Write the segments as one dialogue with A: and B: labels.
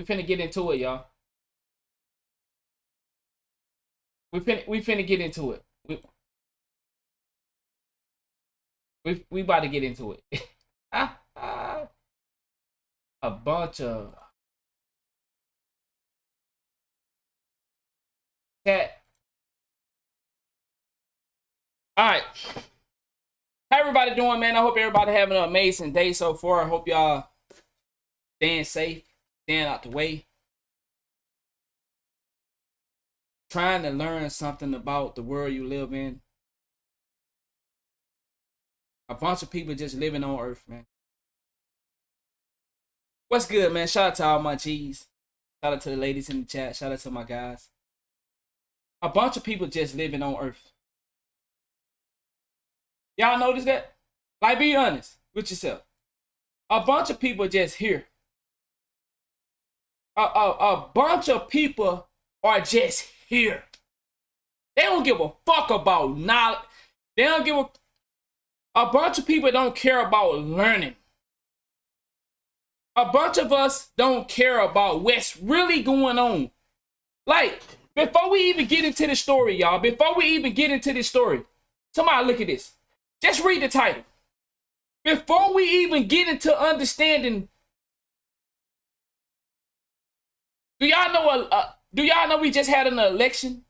A: finna get into it, y'all. We finna get into it. We about to get into it. A bunch of chat. All right. How everybody doing, man? I hope everybody having an amazing day so far. I hope y'all staying safe, staying out the way. Trying to learn something about the world you live in. A bunch of people just living on Earth, man. What's good, man? Shout out to all my G's. Shout out to the ladies in the chat. Shout out to my guys. A bunch of people just living on Earth. Y'all notice that? Like, be honest with yourself. A bunch of people just here. A bunch of people are just here. They don't give a fuck about knowledge. They don't give a bunch of people don't care about learning. A bunch of us don't care about what's really going on. Like, before we even get into the story, y'all, somebody look at this. Just read the title. Before we even get into understanding, do y'all know we just had an election?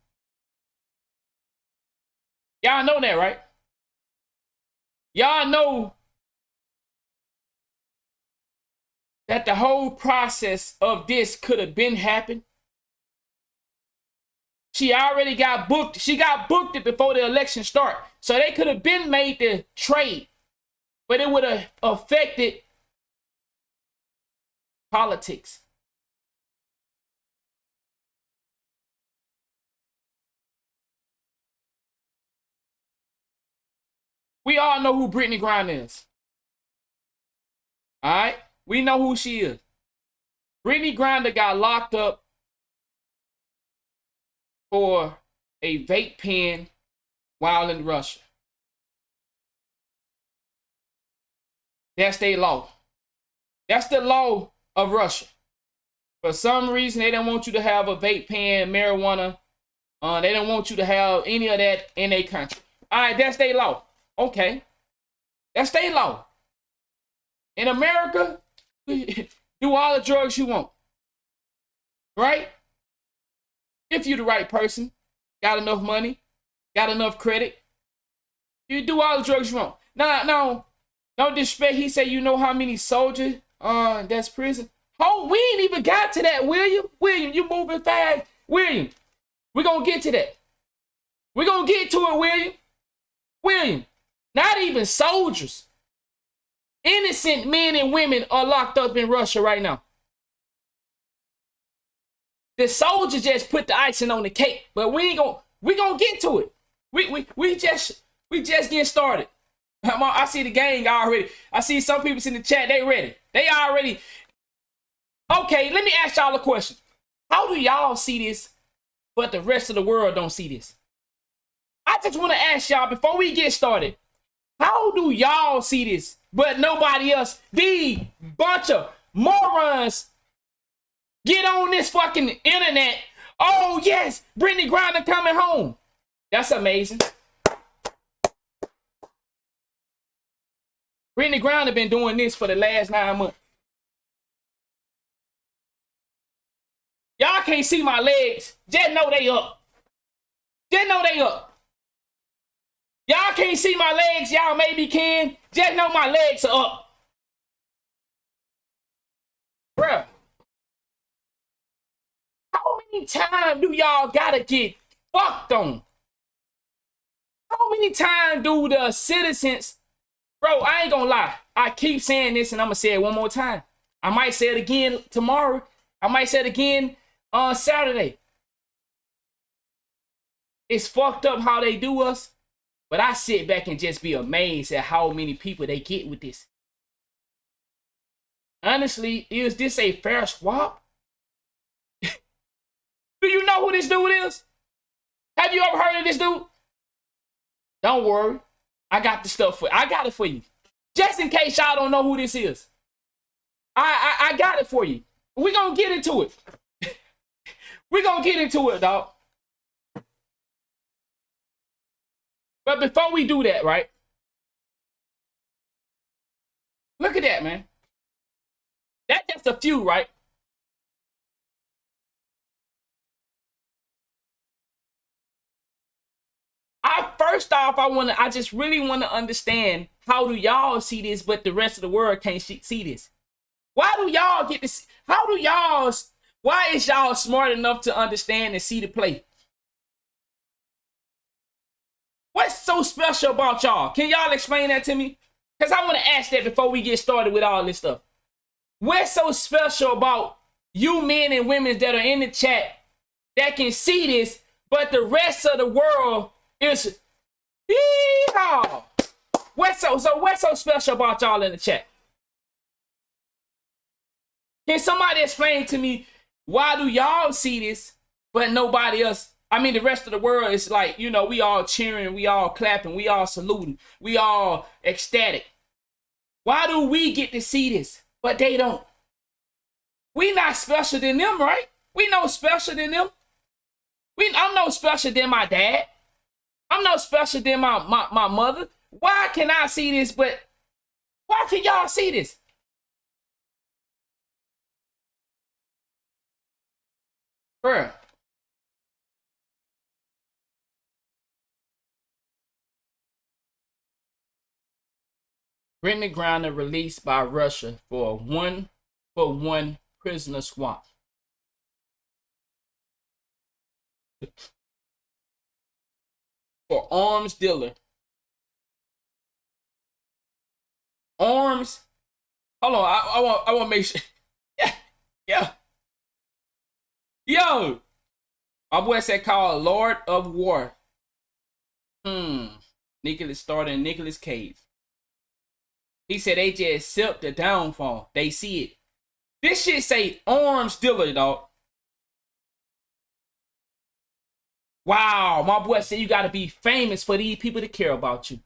A: Y'all know that, right? Y'all know that the whole process of this could have been happened. She already got booked. She got booked it before the election started. So they could have been made the trade. But it would have affected politics. We all know who Brittney Griner is. All right? We know who she is. Brittney Griner got locked up for a vape pen while in Russia. That's their law. That's the law of Russia. For some reason, they don't want you to have a vape pen, marijuana. They don't want you to have any of that in their country. All right, that's their law. Okay. That's their law. In America, do all the drugs you want. Right? If you're the right person, got enough money, got enough credit, you do all the drugs you want. Now, no disrespect, he said, you know how many soldiers that's prison? Oh, we ain't even got to that, William. William, you moving fast. William, we're going to get to that. We're going to get to it, William. William, not even soldiers. Innocent men and women are locked up in Russia right now. The soldiers just put the icing on the cake, but we gonna get to it. We just getting started. I see the gang already. I see some people in the chat. They ready. They already. Okay, let me ask y'all a question. How do y'all see this, but the rest of the world don't see this? I just want to ask y'all before we get started. How do y'all see this, but nobody else? The bunch of morons get on this fucking internet. Oh, yes, Brittney Griner coming home. That's amazing. Brittney Griner been doing this for the last 9 months. Y'all can't see my legs. Just know they up. Just know they up. Y'all can't see my legs. Y'all maybe can. Just know my legs are up. Bruh. How many times do y'all gotta get fucked on? How many times do the citizens... Bro, I ain't gonna lie. I keep saying this and I'm gonna say it one more time. I might say it again tomorrow. I might say it again on Saturday. It's fucked up how they do us. But I sit back and just be amazed at how many people they get with this. Honestly, is this a fair swap? Do you know who this dude is? Have you ever heard of this dude? Don't worry. I got the stuff for you. I got it for you. Just in case y'all don't know who this is. I got it for you. We gonna get into it. We gonna get into it, dog. But before we do that, right? Look at that, man. That's just a few, right? First off, I just really want to understand, how do y'all see this, but the rest of the world can't see this? Why do y'all get this? Why is y'all smart enough to understand and see the play? What's so special about y'all? Can y'all explain that to me? Because I want to ask that before we get started with all this stuff. What's so special about you men and women that are in the chat that can see this, but the rest of the world is... Yeehaw! What's so special about y'all in the chat? Can somebody explain to me, why do y'all see this, but nobody else? I mean, the rest of the world is like, you know, we all cheering, we all clapping, we all saluting, we all ecstatic. Why do we get to see this, but they don't? We not special than them, right? We no special than them. I'm no special than my dad. I'm no special than my mother. Why can I see this, but why can y'all see this? Bruh. Brittney Griner released by Russia for a one-for-one prisoner swap. For arms dealer. Arms. Hold on, I want to make sure. Yeah. Yo. My boy said called Lord of War. Nicholas starring Nicolas Cage. He said they just accept the downfall. They see it. This shit say arms dealer, dog. Wow, my boy said you gotta be famous for these people to care about you.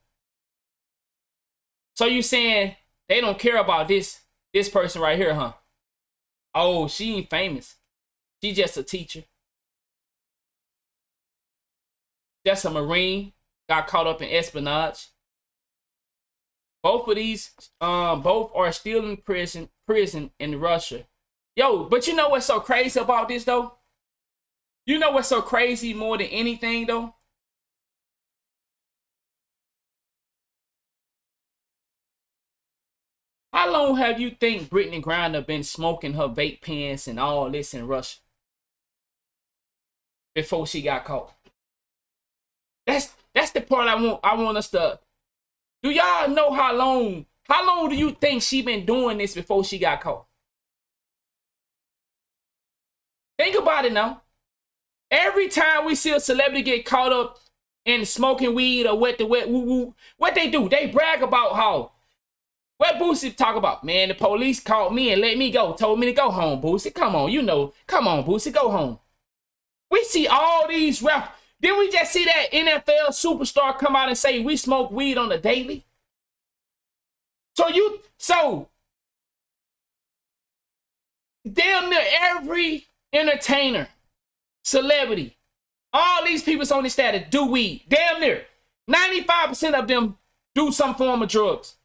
A: So you saying they don't care about this person right here, huh? Oh, she ain't famous. She just a teacher. Just a Marine. Got caught up in espionage. Both of these, both are still in prison in Russia. Yo, but you know what's so crazy about this, though? You know what's so crazy more than anything, though? How long have you think Brittney Griner been smoking her vape pens and all this in Russia before she got caught? That's the part I want us to... Do y'all know how long do you think she been doing this before she got caught? Think about it now. Every time we see a celebrity get caught up in smoking weed or what they do? They brag about how... What Boosie talk about? Man, the police caught me and let me go. Told me to go home, Boosie. Come on, you know. Come on, Boosie, go home. We see all these rap... Didn't we just see that NFL superstar come out and say we smoke weed on the daily? So damn near every entertainer, celebrity, all these people on this status do weed. Damn near 95% of them do some form of drugs.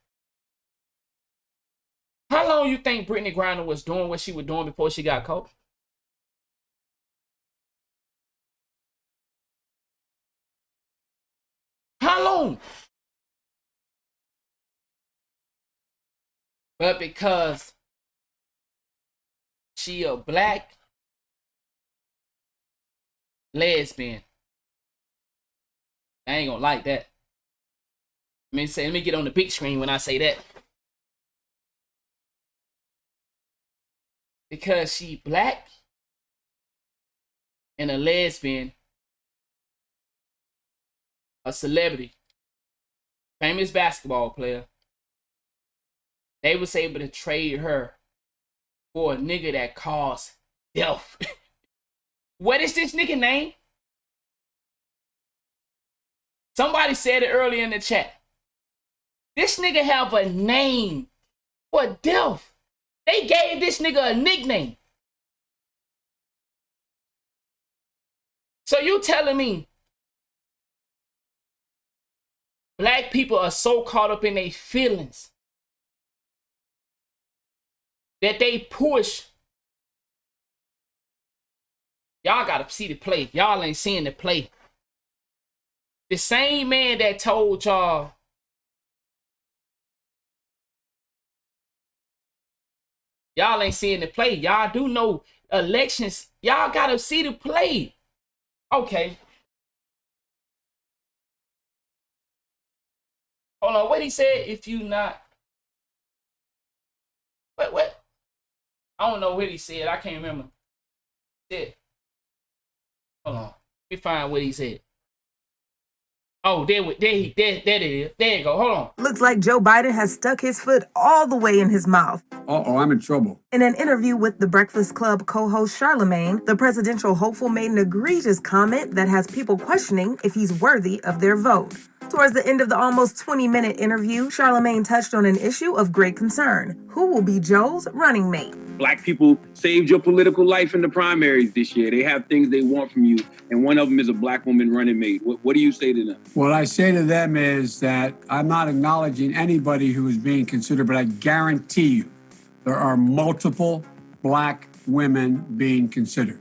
A: How long you think Brittney Griner was doing what she was doing before she got caught? How long? But because she a black lesbian, I ain't gonna like that. Let me get on the big screen when I say that. Because she black and a lesbian, a celebrity, famous basketball player, they was able to trade her for a nigga that caused death. What is this nigga name? Somebody said it earlier in the chat. This nigga have a name for death. They gave this nigga a nickname. So you telling me black people are so caught up in their feelings that they push. Y'all gotta see the play. Y'all ain't seeing the play. The same man that told y'all ain't seeing the play. Y'all do know elections. Y'all gotta see the play. Okay. Hold on. What he said? If you not. What? I don't know what he said. I can't remember. Hold on. Let me find what he said. Oh, there it is. There you go. Hold on.
B: Looks like Joe Biden has stuck his foot all the way in his mouth.
C: Uh-oh, I'm in trouble.
B: In an interview with the Breakfast Club co-host Charlemagne, the presidential hopeful made an egregious comment that has people questioning if he's worthy of their vote. Towards the end of the almost 20-minute interview, Charlemagne touched on an issue of great concern. Who will be Joe's running mate?
D: Black people saved your political life in the primaries this year. They have things they want from you, and one of them is a black woman running mate. What do you say to them?
C: What I say to them is that I'm not acknowledging anybody who is being considered, but I guarantee you there are multiple black women being considered.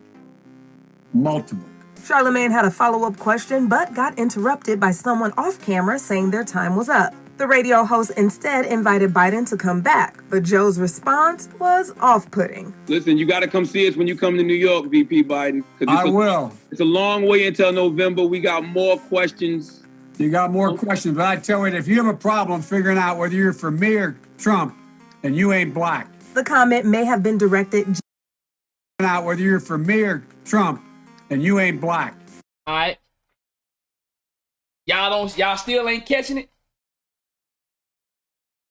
C: Multiple.
B: Charlemagne had a follow-up question, but got interrupted by someone off camera saying their time was up. The radio host instead invited Biden to come back, but Joe's response was off-putting.
D: Listen, you got to come see us when you come to New York, VP Biden.
C: I will.
D: It's a long way until November. We got more questions.
C: You got more questions, but I tell you, if you have a problem figuring out whether you're for me or Trump, then you ain't black.
B: The comment may have been directed.
C: Out whether you're for me or Trump, then you ain't black.
A: All right. Y'all still ain't catching it?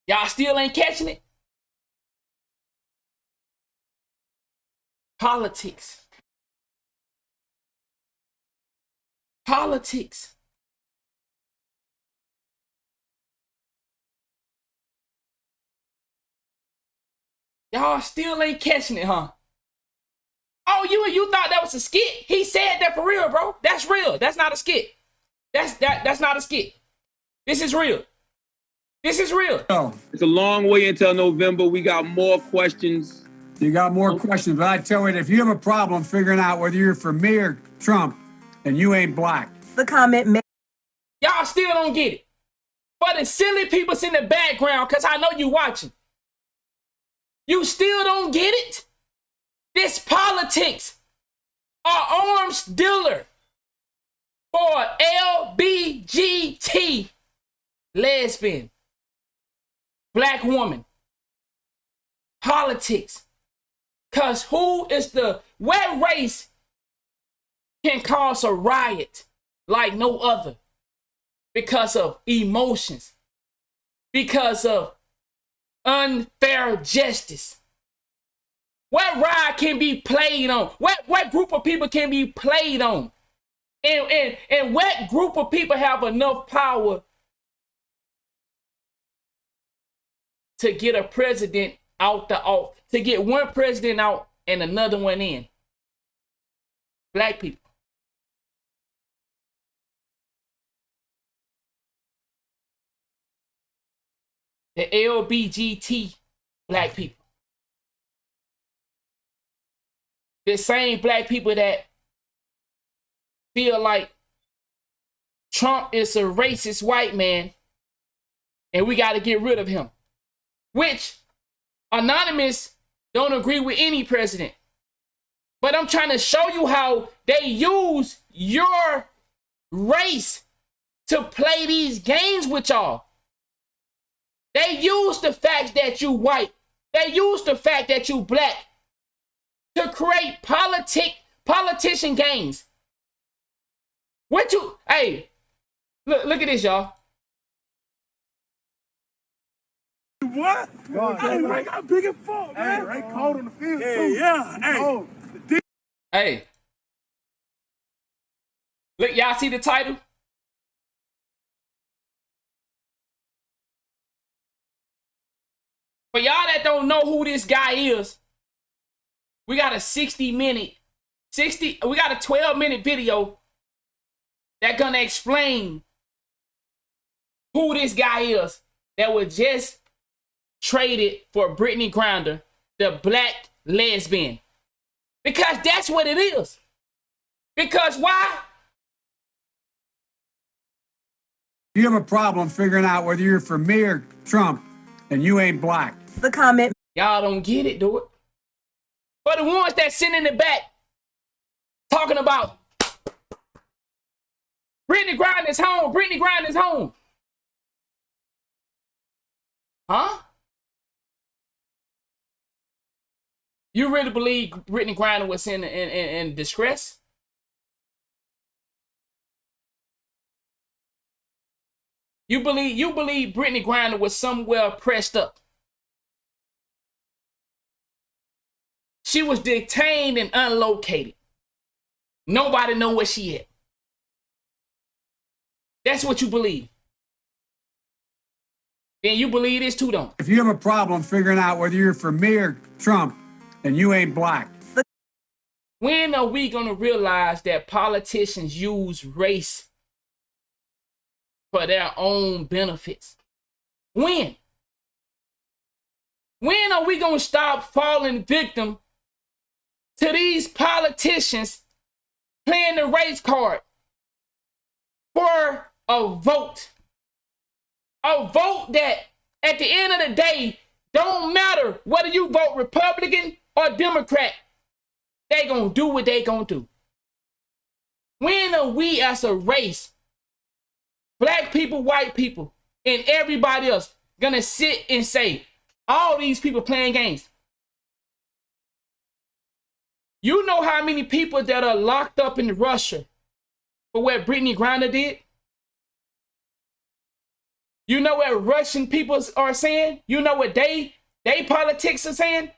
A: Y'all still ain't catching it? Politics. Politics. Y'all still ain't catching it, huh? Oh, you thought that was a skit? He said that for real, bro. That's real. That's not a skit. That's not a skit. This is real. This is real.
C: Oh.
D: It's a long way until November. We got more questions.
C: You got more questions, but I tell you, if you have a problem figuring out whether you're for me or Trump, then you ain't black.
B: The comment may.
A: Y'all still don't get it. For the silly peoples in the background, because I know you watching. You still don't get it? This politics are arms dealer for LBGT, lesbian, black woman, politics. Because what race can cause a riot like no other? Because of emotions, because of unfair justice. What ride can be played on? What group of people can be played on? And what group of people have enough power to get a president out the off, to get one president out and another one in? Black people. The LBGT black people. The same black people that feel like Trump is a racist white man and we got to get rid of him. Which Anonymous don't agree with any president. But I'm trying to show you how they use your race to play these games with y'all. They use the fact that you white. They use the fact that you black to create politician games. Hey, look at this, y'all.
E: What? Hey, Ray got big and fuck, man. Hey, Ray cold on the field, too. Yeah,
A: Hey. Look, y'all see the title? For y'all that don't know who this guy is, we got a 12-minute video that gonna explain who this guy is that was just traded for Brittney Griner, the black lesbian. Because that's what it is. Because why?
C: You have a problem figuring out whether you're for me or Trump, and you ain't black.
B: The comment.
A: Y'all don't get it, do it. For the ones that sit in the back talking about Brittney Griner's home, Brittney Griner's home. Huh? You really believe Brittney Griner was in distress? You believe Brittney Griner was somewhere pressed up? She was detained and unlocated. Nobody know where she at. That's what you believe. Then you believe this too, don't?
C: If you have a problem figuring out whether you're for me or Trump, and you ain't black.
A: When are we going to realize that politicians use race for their own benefits? When? When are we going to stop falling victim to these politicians playing the race card for a vote? A vote that at the end of the day don't matter whether you vote Republican or Democrat. They gonna do what they gonna do. When are we as a race, black people, white people, and everybody else gonna sit and say, all these people playing games? You know how many people that are locked up in Russia for what Brittney Griner did? You know what Russian people are saying? You know what they politics are saying?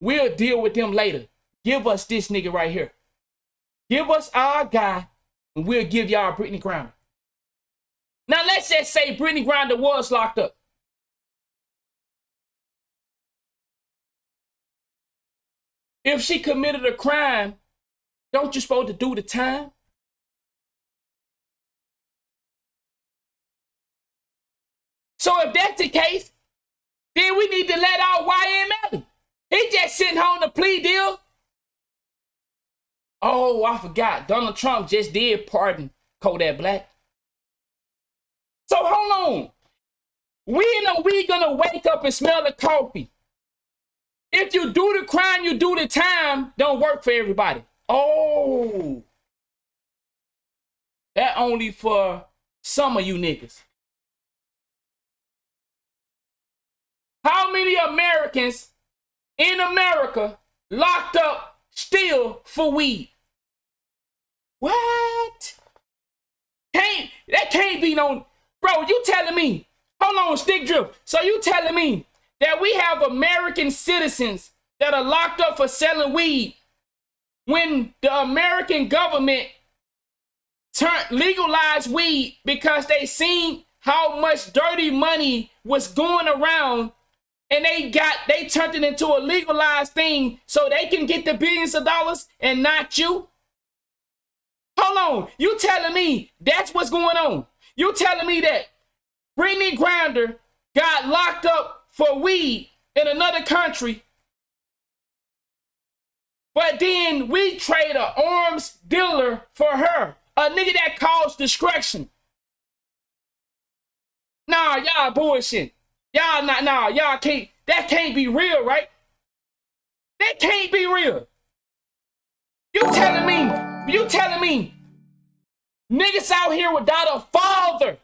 A: We'll deal with them later. Give us this nigga right here. Give us our guy, and we'll give y'all Brittney Griner. Now let's just say Brittney Griner was locked up. If she committed a crime, don't you supposed to do the time? So if that's the case, then we need to let out YML. He just sitting on the plea deal. Oh, I forgot. Donald Trump just did pardon Kodak Black. So hold on. When are we gonna wake up and smell the coffee? If you do the crime, you do the time, don't work for everybody. Oh. That only for some of you niggas. How many Americans in America locked up still for weed? What? That can't be no, bro, you telling me, hold on, stick drift. So you telling me that we have American citizens that are locked up for selling weed when the American government legalized weed because they seen how much dirty money was going around, and they turned it into a legalized thing so they can get the billions of dollars and not you? Hold on. You telling me that's what's going on? You telling me that Brittney Griner got locked up for weed in another country, but then we trade an arms dealer for her, a nigga that caused destruction? Nah, y'all bullshit. Y'all can't, that can't be real, right? That can't be real. You telling me niggas out here without a father?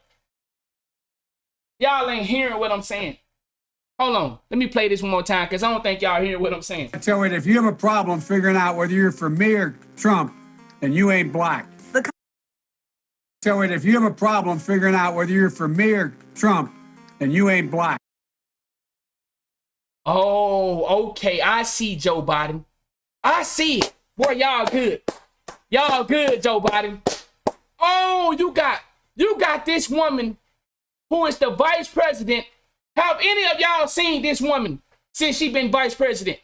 A: Y'all ain't hearing what I'm saying. Hold on, let me play this one more time because I don't think y'all hearing what I'm saying.
C: I tell you, if you have a problem figuring out whether you're for me or Trump, and you ain't black. Tell you, if you have a problem figuring out whether you're for me or Trump, and you ain't black.
A: Oh, okay. I see, Joe Biden. I see it. Boy, y'all good. Y'all good, Joe Biden. Oh, you got this woman who is the vice president. Have any of y'all seen this woman since she been vice president?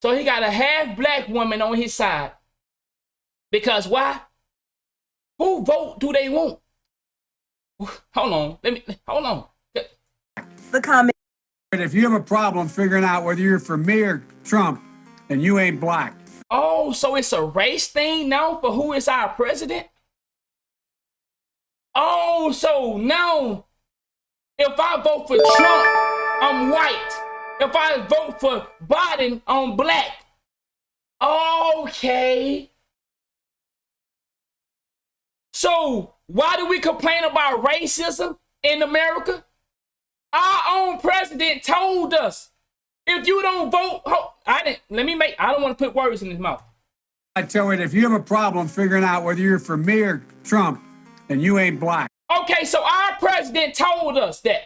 A: So he got a half black woman on his side. Because why? Who vote do they want? Hold on. Hold on.
B: The comment.
C: If you have a problem figuring out whether you're for me or Trump, then you ain't black.
A: Oh, so it's a race thing now for who is our president? Oh, so now if I vote for Trump, I'm white. If I vote for Biden, I'm black. Okay. So why do we complain about racism in America? Our own president told us, if you don't vote, I don't want to put words in his mouth.
C: I tell you, if you have a problem figuring out whether you're for me or Trump, then you ain't black.
A: Okay, so our president told us that.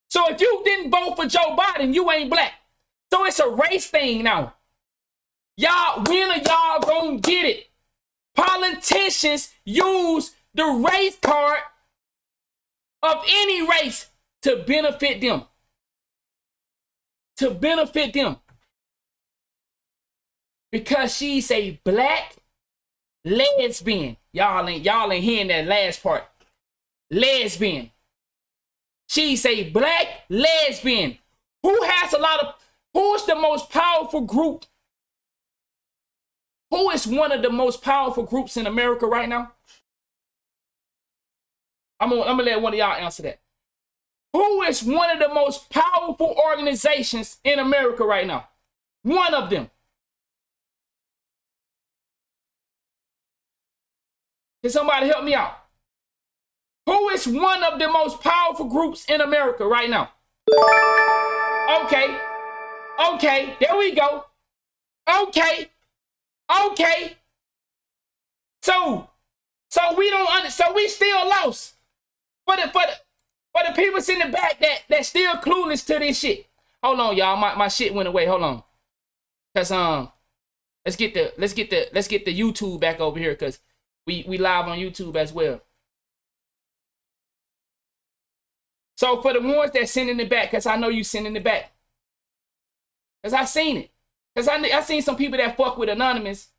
A: So if you didn't vote for Joe Biden, you ain't black. So it's a race thing now. Y'all, when are y'all gonna get it? Politicians use the race card of any race to benefit them. To benefit them. Because she's a black lesbian. Y'all ain't hearing that last part. Lesbian. She's a black lesbian. Who is the most powerful group? Who is one of the most powerful groups in America right now? I'm gonna let one of y'all answer that. Who is one of the most powerful organizations in America right now? One of them. Can somebody help me out? Who is one of the most powerful groups in America right now? Okay, there we go. Okay. So we still lost. For the people in the back that still clueless to this shit. Hold on, y'all. My shit went away. Hold on. Cause let's get the YouTube back over here, cause we live on YouTube as well. So for the ones that sending it back, cause I know you sending it back. Cause I seen it. Cause I seen some people that fuck with Anonymous.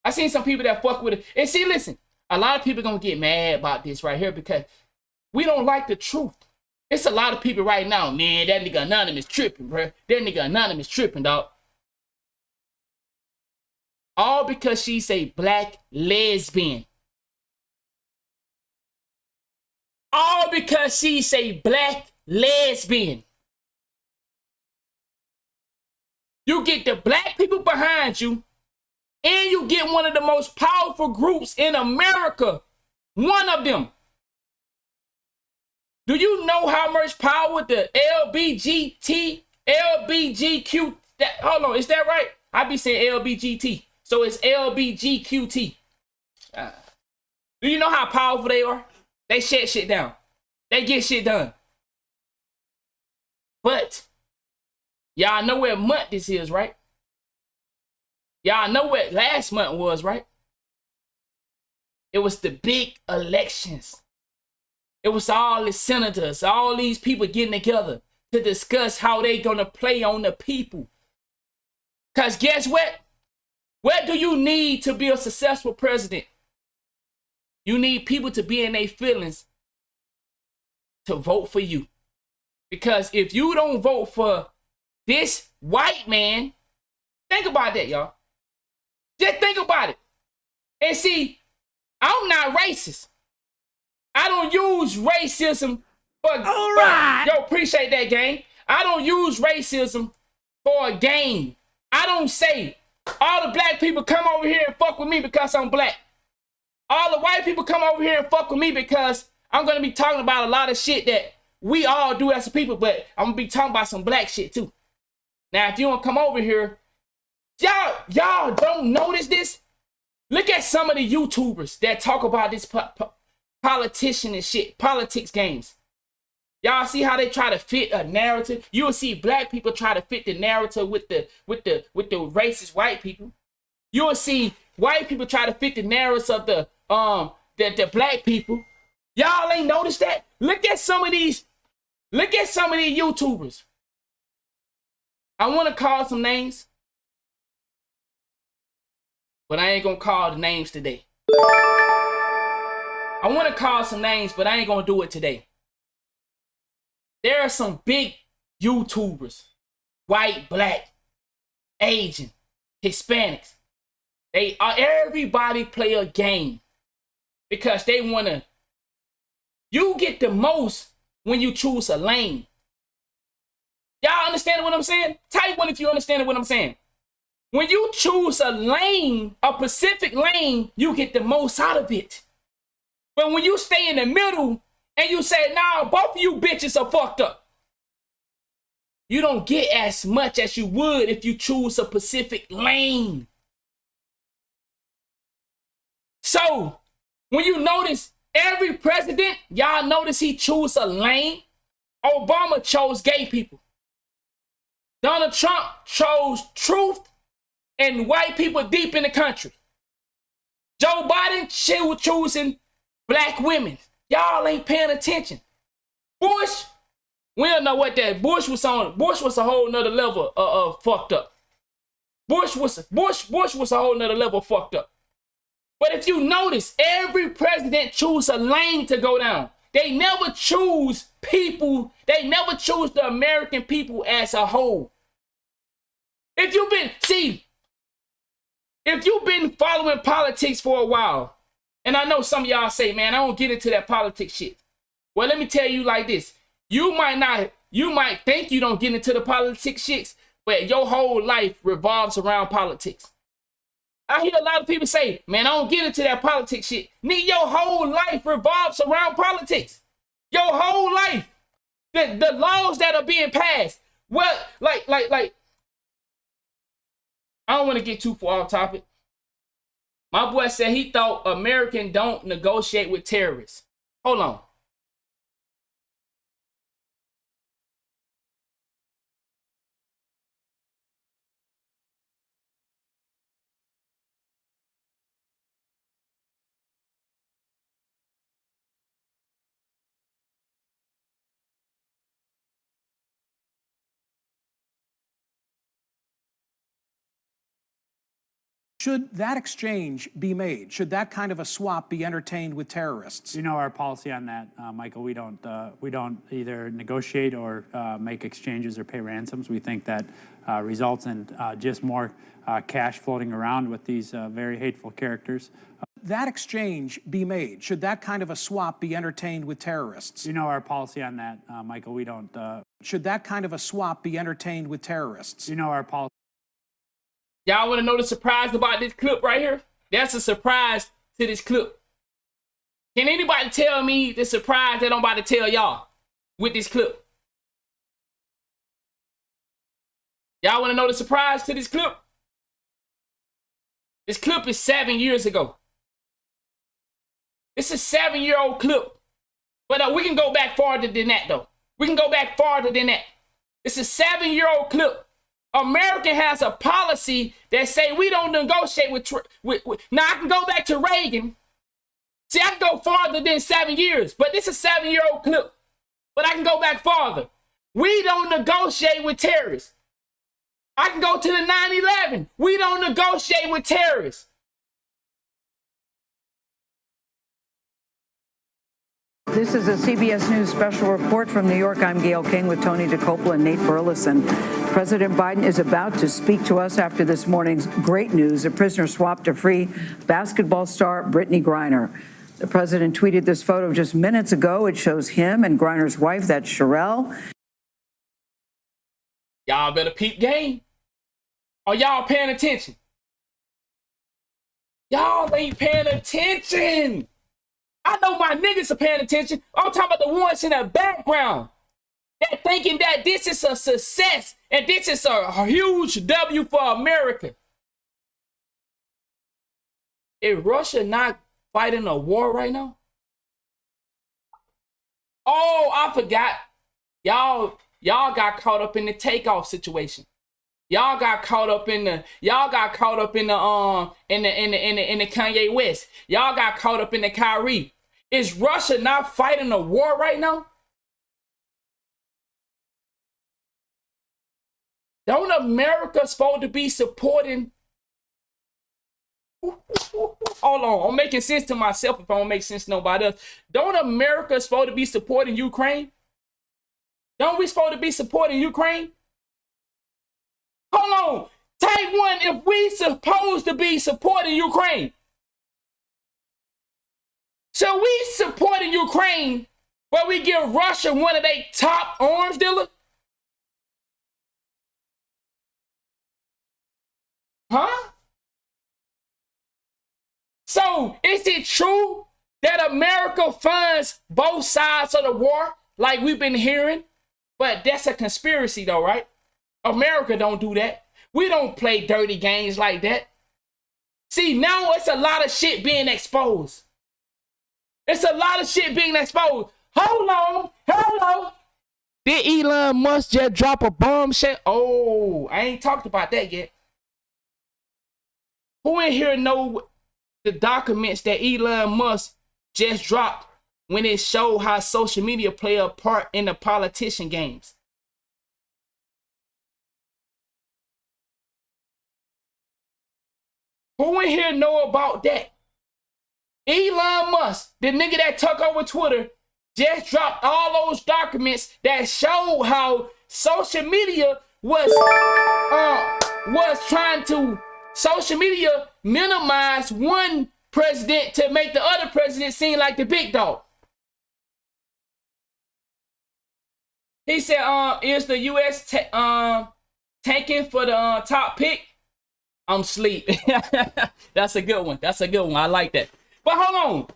A: I seen some people that fuck with it. And see, listen, a lot of people gonna get mad about this right here because we don't like the truth. It's a lot of people right now, man, that nigga Anonymous tripping, bro. That nigga Anonymous tripping, dog. All because she's a black lesbian. All because she's a black lesbian. You get the black people behind you, and you get one of the most powerful groups in America. One of them. Do you know how much power the LBGQ, hold on, is that right? I be saying LBGT, so it's LBGQT. Do you know how powerful they are? They shut shit down. They get shit done. But y'all know what month this is, right? Y'all know what last month was, right? It was the big elections. It was all the senators, all these people getting together to discuss how they gonna play on the people. Because guess what? What do you need to be a successful president? You need people to be in their feelings to vote for you. Because if you don't vote for this white man, think about that, y'all. Just think about it. And see, I'm not racist. I don't use racism for yo, appreciate that, gang. I don't use racism for a game. I don't say all the black people come over here and fuck with me because I'm black. All the white people come over here and fuck with me because I'm going to be talking about a lot of shit that we all do as a people, but I'm going to be talking about some black shit too. Now, if you want to come over here, y'all don't notice this? Look at some of the YouTubers that talk about this politician and shit, politics games. Y'all see how they try to fit a narrative? You'll see black people try to fit the narrative with the racist white people. You'll see white people try to fit the narrative of the black people. Y'all ain't noticed that? Look at some of these YouTubers. I want to call some names. but I ain't gonna call the names today. I want to call some names, but I ain't gonna do it today. There are some big YouTubers, white, black, Asian, Hispanics. Everybody play a game because they wanna. You get the most when you choose a lane. Y'all understand what I'm saying? Type one if you understand what I'm saying. When you choose a lane, a specific lane, you get the most out of it. But when you stay in the middle and you say, nah, both of you bitches are fucked up, you don't get as much as you would if you choose a specific lane. So, when you notice every president, y'all notice he chose a lane. Obama chose gay people. Donald Trump chose truth and white people deep in the country. Joe Biden, she was choosing black women. Y'all ain't paying attention. Bush, we don't know what that Bush was on. Bush was a whole nother level of fucked up. Bush was a whole nother level fucked up. But if you notice, every president choose a lane to go down. They never choose people. They never choose the American people as a whole. If you've been following politics for a while, and I know some of y'all say, man, I don't get into that politics shit. Well, let me tell you like this. You might think you don't get into the politics shit, but your whole life revolves around politics. I hear a lot of people say, man, I don't get into that politics shit. Nigga, your whole life revolves around politics. Your whole life. The laws that are being passed. Well, like, I don't want to get too far off topic. My boy said he thought Americans don't negotiate with terrorists. Hold on.
F: Should that exchange be made? Should that kind of a swap be entertained with terrorists?
G: You know our policy on that, Michael. We don't either negotiate or make exchanges or pay ransoms. We think that results in just more cash floating around with these very hateful characters.
F: That exchange be made? Should that kind of a swap be entertained with terrorists?
G: You know our policy on that, Michael. We don't.
F: Should that kind of a swap be entertained with terrorists?
G: You know our policy.
A: Y'all want to know the surprise about this clip right here? That's a surprise to this clip. Can anybody tell me the surprise that I'm about to tell y'all with this clip? Y'all want to know the surprise to this clip? This clip is 7 years ago. It's a 7-year-old clip. But we can go back farther than that, though. We can go back farther than that. It's a 7-year-old clip. America has a policy that say we don't negotiate with. Now, I can go back to Reagan. See, I can go farther than 7 years, but this is a 7-year-old clip. But I can go back farther. We don't negotiate with terrorists. I can go to the 9/11. We don't negotiate with terrorists.
H: This is a CBS News special report from New York. I'm Gail King with Tony DeCoppola and Nate Burleson. President Biden is about to speak to us after this morning's great news. A prisoner swapped to free basketball star Brittney Griner. The president tweeted this photo just minutes ago. It shows him and Griner's wife, that's Sherelle.
A: Y'all better peep game. Are y'all paying attention? Y'all ain't paying attention. I know my niggas are paying attention. I'm talking about the ones in the background that thinking that this is a success and this is a huge W for America. Is Russia not fighting a war right now? Oh, I forgot. Y'all got caught up in the takeoff situation. Y'all got caught up in the Kanye West. Y'all got caught up in the Kyrie. Is Russia not fighting a war right now? Don't America supposed to be supporting Hold on. I'm making sense to myself if I don't make sense to nobody else. Don't America supposed to be supporting Ukraine? Don't we supposed to be supporting Ukraine? Hold on. Take one if we supposed to be supporting Ukraine. So we supporting Ukraine, but we give Russia one of their top arms dealers? Huh? So is it true that America funds both sides of the war like we've been hearing? But that's a conspiracy though, right? America don't do that. We don't play dirty games like that. See, now it's a lot of shit being exposed. It's a lot of shit being exposed. Hold on. Hello. Did Elon Musk just drop a bombshell? Oh, I ain't talked about that yet. Who in here know the documents that Elon Musk just dropped when it showed how social media play a part in the politician games? Who in here know about that? Elon Musk, the nigga that took over Twitter, just dropped all those documents that showed how social media was trying to minimize one president to make the other president seem like the big dog. He said, is the U.S. tanking for the top pick? I'm asleep. That's a good one. That's a good one. I like that. But hold on.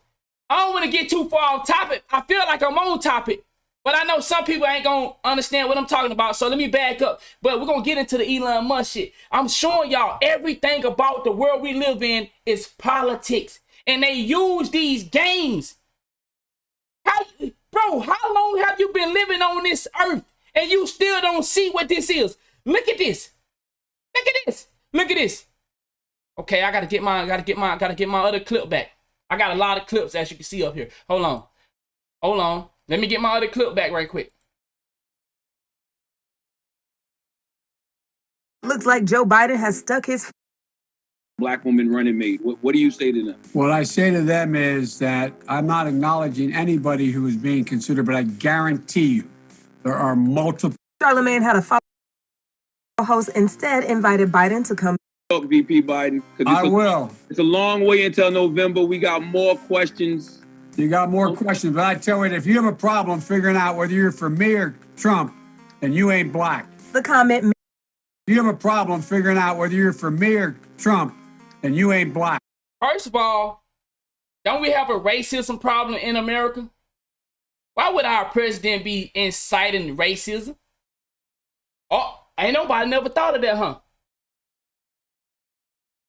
A: I don't want to get too far off topic. I feel like I'm on topic, but I know some people ain't going to understand what I'm talking about. So let me back up. But we're going to get into the Elon Musk shit. I'm showing y'all everything about the world we live in is politics. And they use these games. Bro, how long have you been living on this earth and you still don't see what this is? Look at this. Look at this. Look at this. Okay, I gotta get my other clip back. I got a lot of clips, as you can see up here. Hold on. Let me get my other clip back right quick.
B: Looks like Joe Biden has stuck his
D: Black woman running mate. What do you say to them?
C: What I say to them is that I'm not acknowledging anybody who is being considered, but I guarantee you there are multiple.
B: Charlemagne had a follow host instead invited Biden to come.
D: VP Biden.
C: I will.
D: It's a long way until November. We got more questions.
C: You got more questions, but I tell you, if you have a problem figuring out whether you're for me or Trump, then you ain't black.
B: The comment.
C: If you have a problem figuring out whether you're for me or Trump, then you ain't black.
A: First of all, don't we have a racism problem in America? Why would our president be inciting racism? Oh, ain't nobody never thought of that, huh?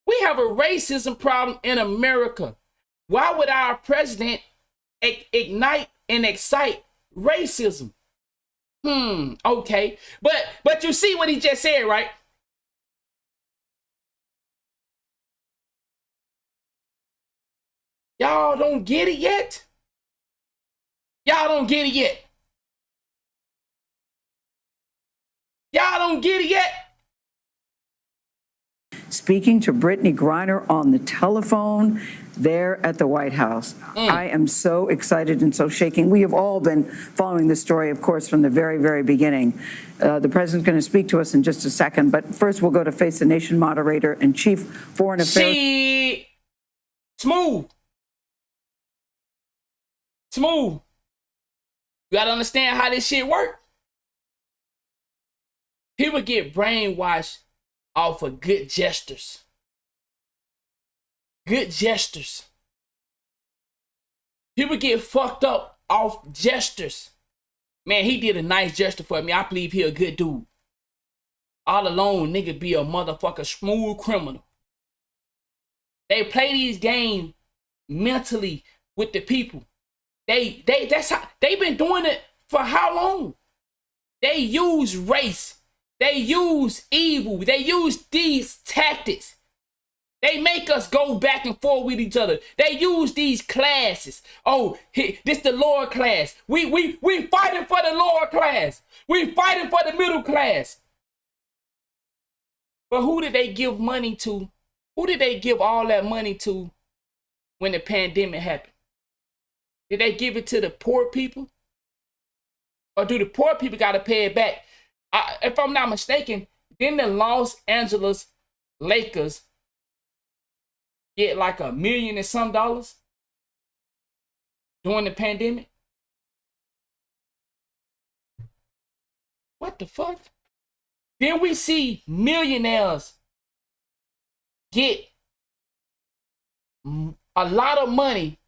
A: We have a racism problem in America. Why would our president ignite and excite racism? Okay. But you see what he just said, right? Y'all don't get it yet? Y'all don't get it yet? Y'all don't get it yet?
H: Speaking to Brittney Griner on the telephone there at the White House. I am so excited and so shaking. We have all been following this story, of course, from the very, very beginning. The president's going to speak to us in just a second, but first we'll go to Face the Nation moderator and chief foreign affairs.
A: Smooth. You got to understand how this shit work. People get brainwashed off of good gestures. Good gestures. People get fucked up off gestures. Man, he did a nice gesture for me. I believe he a good dude. All alone, nigga be a motherfucker smooth criminal. They play these games mentally with the people. That's how they've been doing it for how long? They use race. They use evil. They use these tactics. They make us go back and forth with each other. They use these classes. Oh, this the lower class. We fighting for the lower class. We fighting for the middle class. But who did they give money to Who did they give all that money to when the pandemic happened? Did they give it to the poor people? Or do the poor people got to pay it back? If I'm not mistaken, didn't the Los Angeles Lakers get like $1 million and some during the pandemic? What the fuck? Then we see millionaires get a lot of money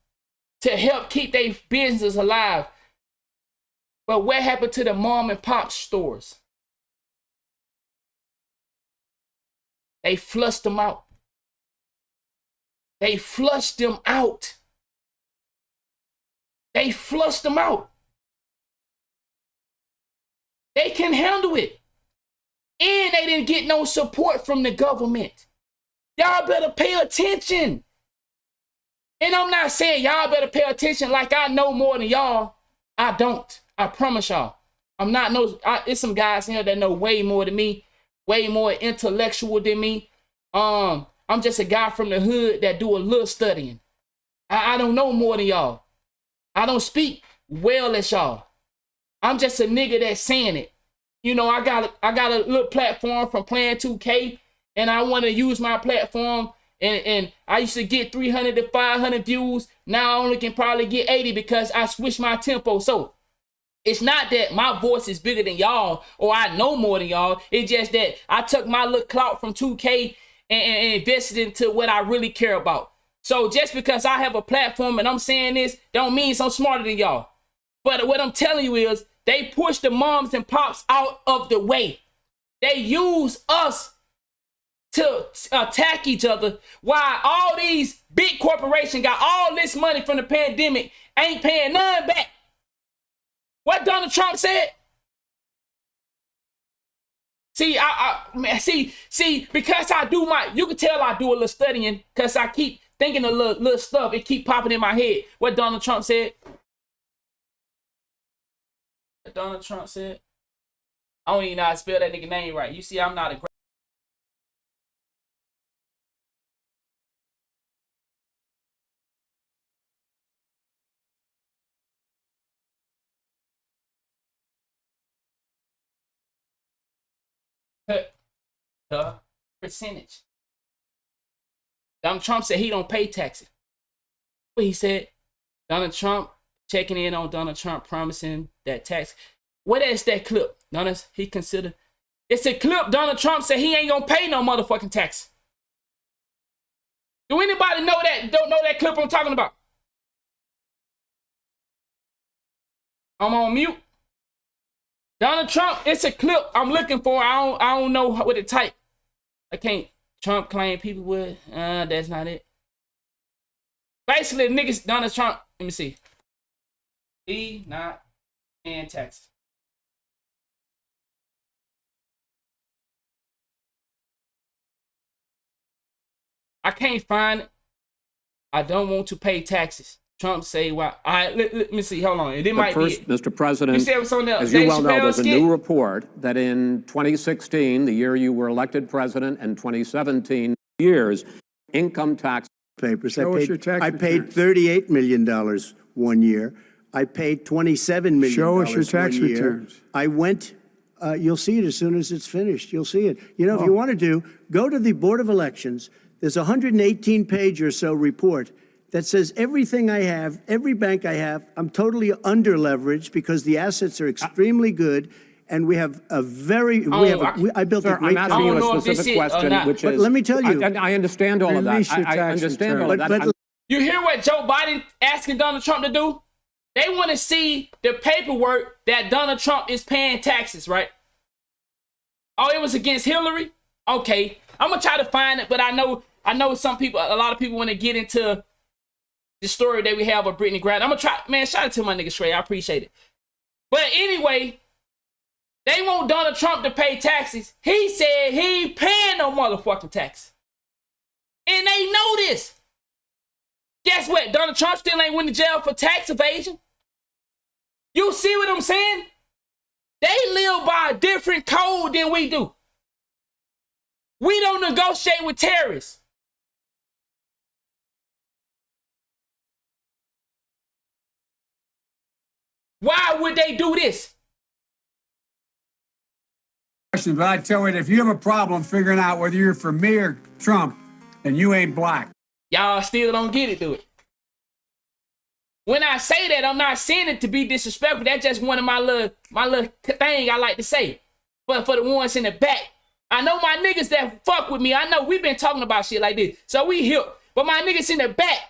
A: to help keep their business alive. But what happened to the mom and pop stores? They flushed them out. They flushed them out. They flushed them out. They can handle it. And they didn't get no support from the government. Y'all better pay attention. And I'm not saying y'all better pay attention like I know more than y'all. I don't. I promise y'all. I'm not it's some guys here that know way more than me, way more intellectual than me. I'm just a guy from the hood that do a little studying. I don't know more than y'all. I don't speak well as y'all. I'm just a nigga that's saying it. You know, I got a little platform from playing 2K, and I want to use my platform. And I used to get 300 to 500 views. Now I only can probably get 80 because I switched my tempo. So it's not that my voice is bigger than y'all or I know more than y'all. It's just that I took my little clout from 2K and invested into what I really care about. So just because I have a platform and I'm saying this, don't mean I'm smarter than y'all. But what I'm telling you is they push the moms and pops out of the way. They use us to attack each other while all these big corporations got all this money from the pandemic, ain't paying none back. What Donald Trump said? See, see, because I do you can tell I do a little studying because I keep thinking of little stuff. It keep popping in my head. What Donald Trump said? What Donald Trump said? I don't even know how to spell that nigga name right. You see, I'm not a great. The percentage. Donald Trump said he don't pay taxes. What he said? Donald Trump checking in on Donald Trump promising that tax. What is that clip? He considered. It's a clip. Donald Trump said he ain't gonna pay no motherfucking tax. Do anybody know that? Don't know that clip I'm talking about? I'm on mute. Donald Trump, it's a clip I'm looking for. I don't know what to type. I can't. Trump claim people would. That's not it. Basically, niggas, Donald Trump, let me see. He not paying taxes. I can't find it. I don't want to pay taxes. Trump say, well, let me see, hold on. It might
I: first,
A: be
I: Mr. President,
A: you said something else.
I: as you well know, there's a new report that in 2016, the year you were elected president, and 2017 years, income tax
J: papers.
C: Show us your tax
J: I paid
C: returns.
J: $38 million 1 year. I paid $27 million.
C: Show us your tax
J: 1 year.
C: returns.
J: I went, you'll see it as soon as it's finished. You'll see it. You know, if you want to go to the Board of Elections. There's a 118-page or so report that says everything I have, every bank I have, I'm totally under-leveraged because the assets are extremely good, and we have a very, I built a great
I: I'm asking you a specific question, which is...
J: But let me tell you...
I: I understand all of that. I understand all of that.
A: You hear what Joe Biden asking Donald Trump to do? They want to see the paperwork that Donald Trump is paying taxes, right? Oh, it was against Hillary? Okay. I'm going to try to find it, but I know some people, a lot of people want to get into the story that we have of Brittney Griner. I'm going to try, man, shout out to my nigga Stray. I appreciate it. But anyway, they want Donald Trump to pay taxes. He said he ain't paying no motherfucking tax. And they know this. Guess what? Donald Trump still ain't went to jail for tax evasion. You see what I'm saying? They live by a different code than we do. We don't negotiate with terrorists. Why would they do this?
C: But I tell you, if you have a problem figuring out whether you're for me or Trump, then you ain't black.
A: Y'all still don't get it, do it. When I say that, I'm not saying it to be disrespectful. That's just one of my little thing I like to say. But for the ones in the back, I know my niggas that fuck with me. I know we've been talking about shit like this. So we hip. But my niggas in the back,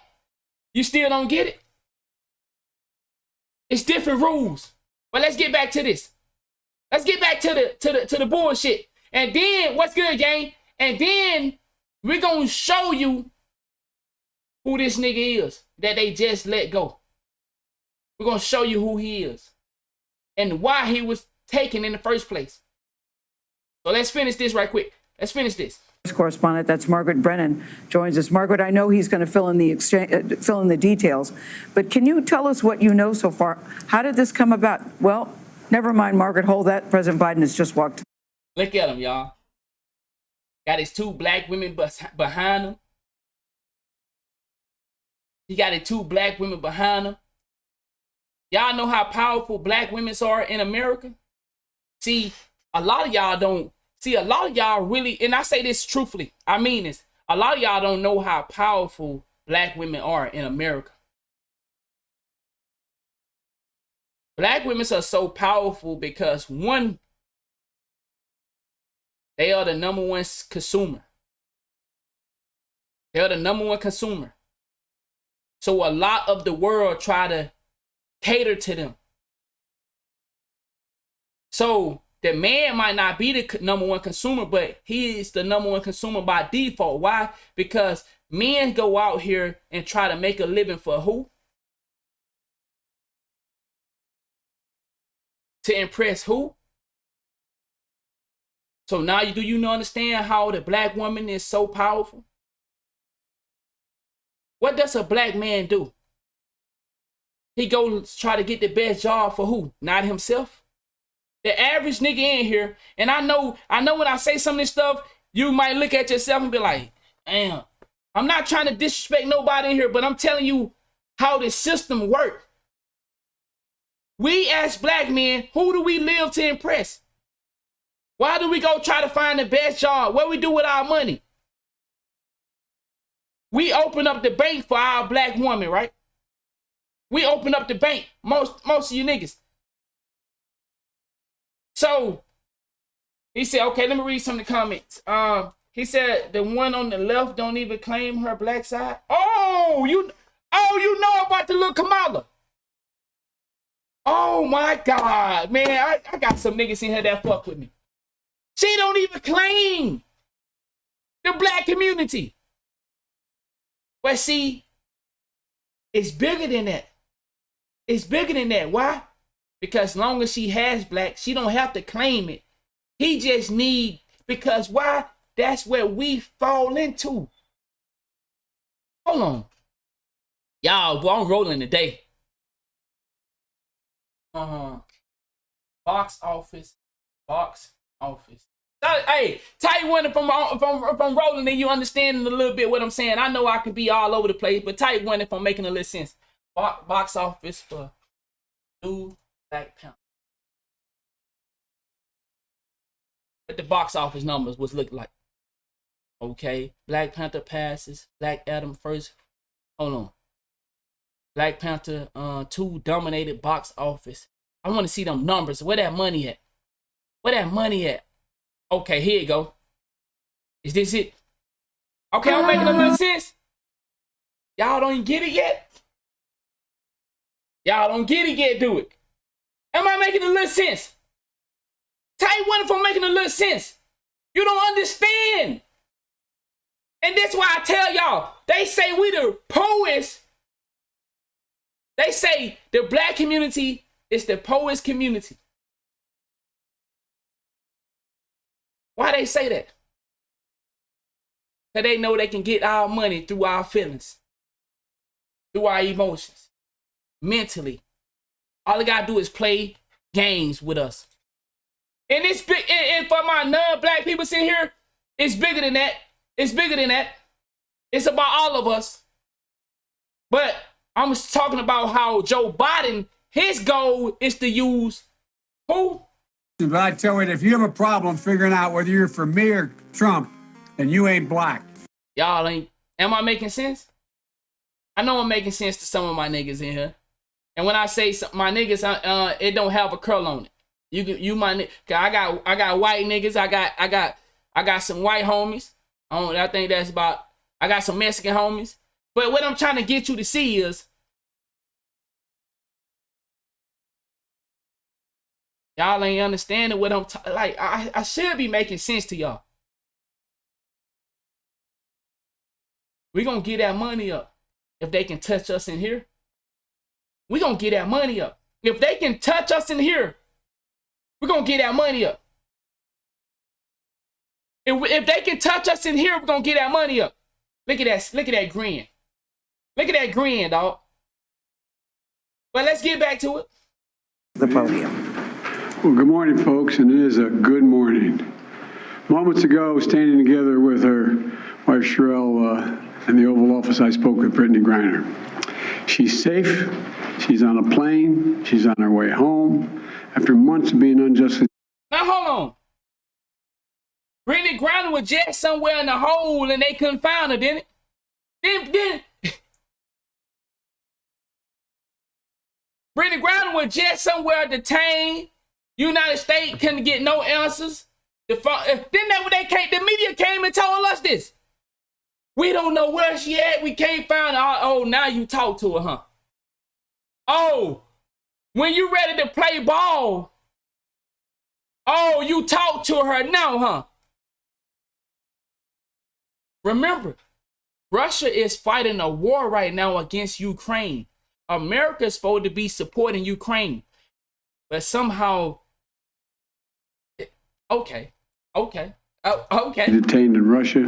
A: you still don't get it? It's different rules. But let's get back to this. Let's get back to the bullshit. And then, what's good, gang? And then we're gonna show you who this nigga is that they just let go. We're gonna show you who he is and why he was taken in the first place. So let's finish this right quick. Let's finish this.
H: Correspondent, that's Margaret Brennan, joins us. Margaret, I know he's going to fill in the details, but can you tell us what you know so far? How did this come about? Well, never mind, Margaret, hold that. President Biden has just walked.
A: Look at him, y'all. Got his 2 black women behind him. He got his 2 black women behind him. Y'all know how powerful black women are in America? See, a lot of y'all don't. See, a lot of y'all really, and I say this truthfully, I mean this. A lot of y'all don't know how powerful black women are in America. Black women are so powerful because, one, they are the #1 consumer. They are the #1 consumer. So a lot of the world try to cater to them. So the man might not be the #1 consumer, but he is the #1 consumer by default. Why? Because men go out here and try to make a living for who? To impress who? So now do you understand how the black woman is so powerful? What does a black man do? He goes try to get the best job for who? Not himself. The average nigga in here, and I know when I say some of this stuff, you might look at yourself and be like, damn, I'm not trying to disrespect nobody in here, but I'm telling you how the system works. We as black men, who do we live to impress? Why do we go try to find the best job? What we do with our money? We open up the bank for our black woman, right? We open up the bank, most of you niggas. So he said, okay, let me read some of the comments. He said the one on the left don't even claim her black side. Oh, you know about the little Kamala. Oh my God, man, I got some niggas in here that fuck with me. She don't even claim the black community. But see, it's bigger than that. It's bigger than that. Why? Because as long as she has black, she don't have to claim it. He just need, because why? That's where we fall into. Hold on. Y'all, well, I'm rolling today. Box office. Hey, type one if I'm rolling and you understanding a little bit what I'm saying. I know I could be all over the place, but type one if I'm making a little sense. Box office for new Black Panther. What the box office numbers was look like. Okay, Black Panther passes. Black Adam first. Hold on. Black Panther 2 dominated box office. I want to see them numbers. Where that money at? Where that money at? Okay, here you go. Is this it? Okay, I'm making a little sense. Y'all don't even get it yet? Y'all don't get it yet, do it. Am I making a little sense? Type one if I'm making a little sense. You don't understand. And that's why I tell y'all, they say we the poets. They say the black community is the poets community. Why they say that? Because they know they can get our money through our feelings, through our emotions, mentally. All they gotta do is play games with us. And it's big, and for my non-black people sitting here, it's bigger than that. It's bigger than that. It's about all of us. But I'm talking about how Joe Biden his goal is to use who?
C: But I tell you, if you have a problem figuring out whether you're for me or Trump, then you ain't black.
A: Y'all ain't. Am I making sense? I know I'm making sense to some of my niggas in here. And when I say my niggas, it don't have a curl on it. You my nigga. I got white niggas. I got some white homies. I think that's about. I got some Mexican homies. But what I'm trying to get you to see is, y'all ain't understanding what I'm like. I should be making sense to y'all. We gonna get that money up if they can touch us in here. We gonna get that money up. If they can touch us in here, we're gonna get that money up. If they can touch us in here, we're gonna get that money up. Look at that. Look at that grin. Look at that grin, dog. But let's get back to it.
H: The podium.
C: Well, good morning, folks, and it is a good morning. Moments ago, standing together with her wife, Sherelle, in the Oval Office, I spoke with Brittney Griner. She's safe. She's on a plane. She's on her way home after months of being unjustly.
A: Now, hold on. Brittney Griner was just somewhere in the hole and they couldn't find her, didn't it? Then Brittney Griner was just somewhere detained. United States couldn't get no answers. Then the media came and told us this. We don't know where she at. We can't find her. Oh, now you talk to her, huh? Oh, when you ready to play ball. Oh, you talk to her now, huh? Remember, Russia is fighting a war right now against Ukraine. America is supposed to be supporting Ukraine. But somehow, okay.
C: Detained in Russia,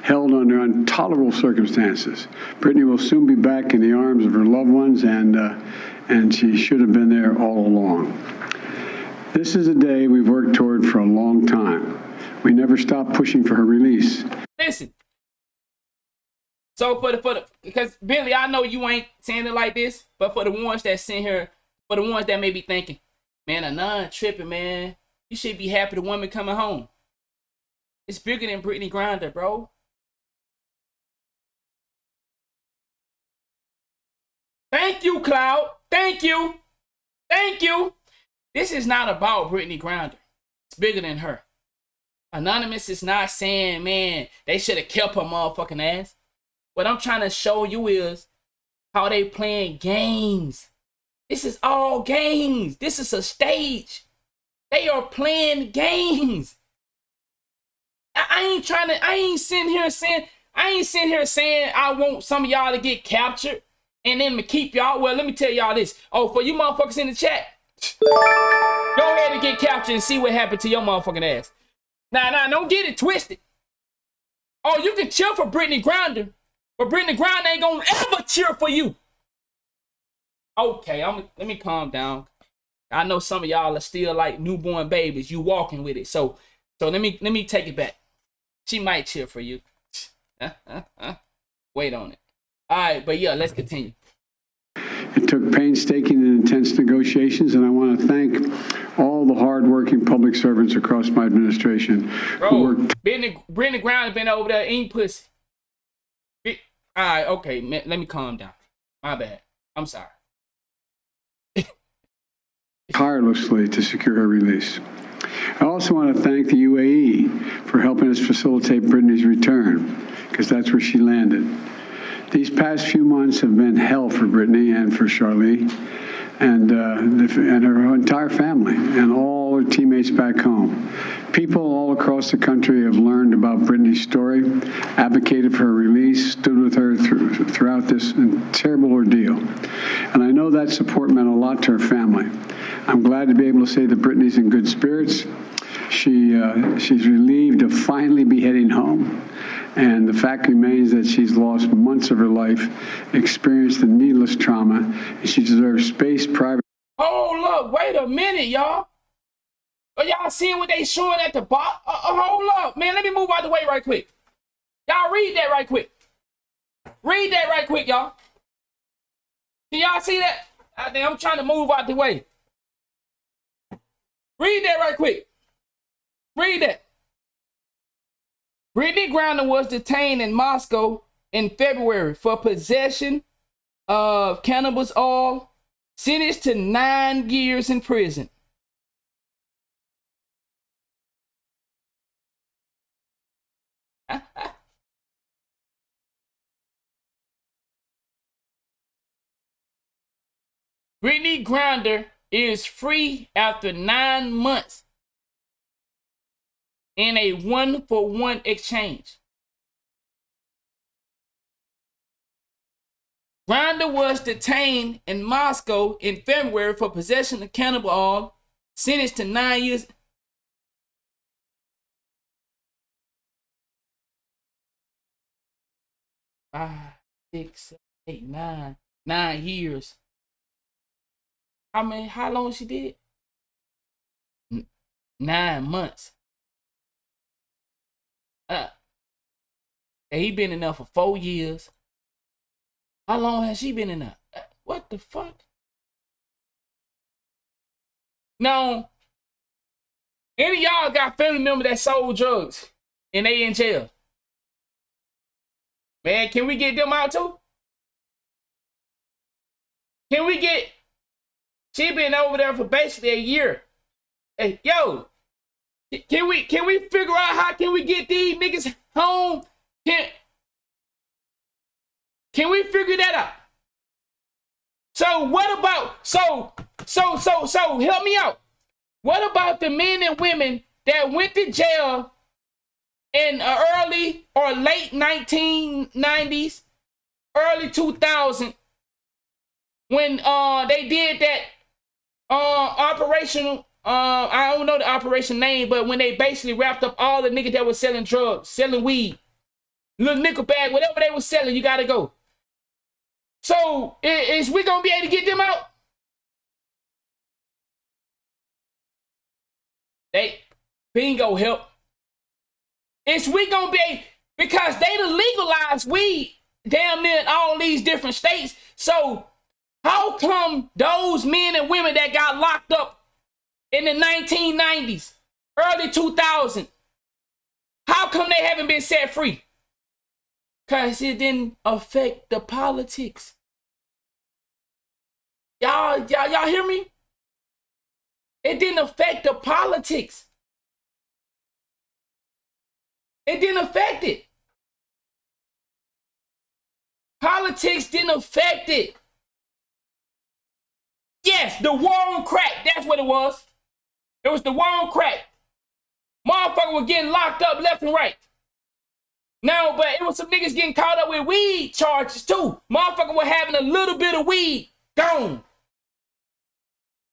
C: held under intolerable circumstances. Brittney will soon be back in the arms of her loved ones, and she should have been there all along. This is a day we've worked toward for a long time. We never stopped pushing for her release.
A: Listen. So because Billy, I know you ain't saying it like this, but for the ones that sit here, for the ones that may be thinking, man, Anon tripping, man. You should be happy the woman coming home. It's bigger than Brittney Griner, bro. Thank you, Cloud. Thank you. This is not about Brittney Griner. It's bigger than her. Anonymous is not saying, man, they should have kept her motherfucking ass. What I'm trying to show you is how they playing games. This is all games. This is a stage. They are playing games. I ain't sitting here saying I want some of y'all to get captured and then to keep y'all. Well, let me tell y'all this. Oh, for you motherfuckers in the chat, go ahead and get captured and see what happened to your motherfucking ass. Nah, don't get it twisted. Oh, you can cheer for Brittney Griner, but Brittney Griner ain't gonna ever cheer for you. Okay, let me calm down. I know some of y'all are still like newborn babies. You walking with it. So let me take it back. She might cheer for you. Wait on it. All right, but yeah, let's continue.
C: It took painstaking and intense negotiations, and I want to thank all the hardworking public servants across my administration.
A: Bro, Brittney Griner been over there eating pussy. All right, okay, man, let me calm down. My bad. I'm sorry.
C: Tirelessly to secure her release. I also want to thank the UAE for helping us facilitate Brittney's return, because that's where she landed. These past few months have been hell for Brittney and for Charlie and her entire family and all her teammates back home. People all across the country have learned about Brittney's story, advocated for her release, stood with her throughout this terrible ordeal. And I know that support meant a lot to her family. I'm glad to be able to say that Brittney's in good spirits. She's relieved to finally be heading home. And the fact remains that she's lost months of her life, experienced a needless trauma, and she deserves space, privacy.
A: Hold up, wait a minute, y'all. Are y'all seeing what they showing at the bottom? Hold up, man. Let me move out the way right quick. Y'all read that right quick. Read that right quick, y'all. Can y'all see that? I'm trying to move out the way. Read that right quick. Read that. Brittney Griner was detained in Moscow in February for possession of cannabis oil, sentenced to 9 years in prison. Brittney Griner is free after 9 months in a 1-for-1 exchange. Griner was detained in Moscow in February for possession of cannabis oil, sentenced to 9 years. Five, 6, 7, 8, 9. 9 years. How long she did? 9 months. He been in there for 4 years. How long has she been in there? What the fuck? Now, any of y'all got family members that sold drugs and they in jail? Man, can we get them out too? Can we get... She been over there for basically a year. Hey, yo, can we figure out how can we get these niggas home? Can we figure that out? So what about so help me out. What about the men and women that went to jail in early or late 1990s, early 2000 when they did that operational, I don't know the operation name, but when they basically wrapped up all the niggas that was selling drugs, selling weed, little nickel bag, whatever they was selling, you gotta go. So is we gonna be able to get them out? They bingo help. Is we gonna be, because they done legalized weed damn near in all these different states. So how come those men and women that got locked up in the 1990s, early 2000s, how come they haven't been set free? Because it didn't affect the politics. Y'all hear me? It didn't affect the politics. It didn't affect it. Politics didn't affect it. Yes, the war on crack. That's what it was. It was the war on crack. Motherfuckers were getting locked up left and right. No, but it was some niggas getting caught up with weed charges too. Motherfuckers were having a little bit of weed. Gone.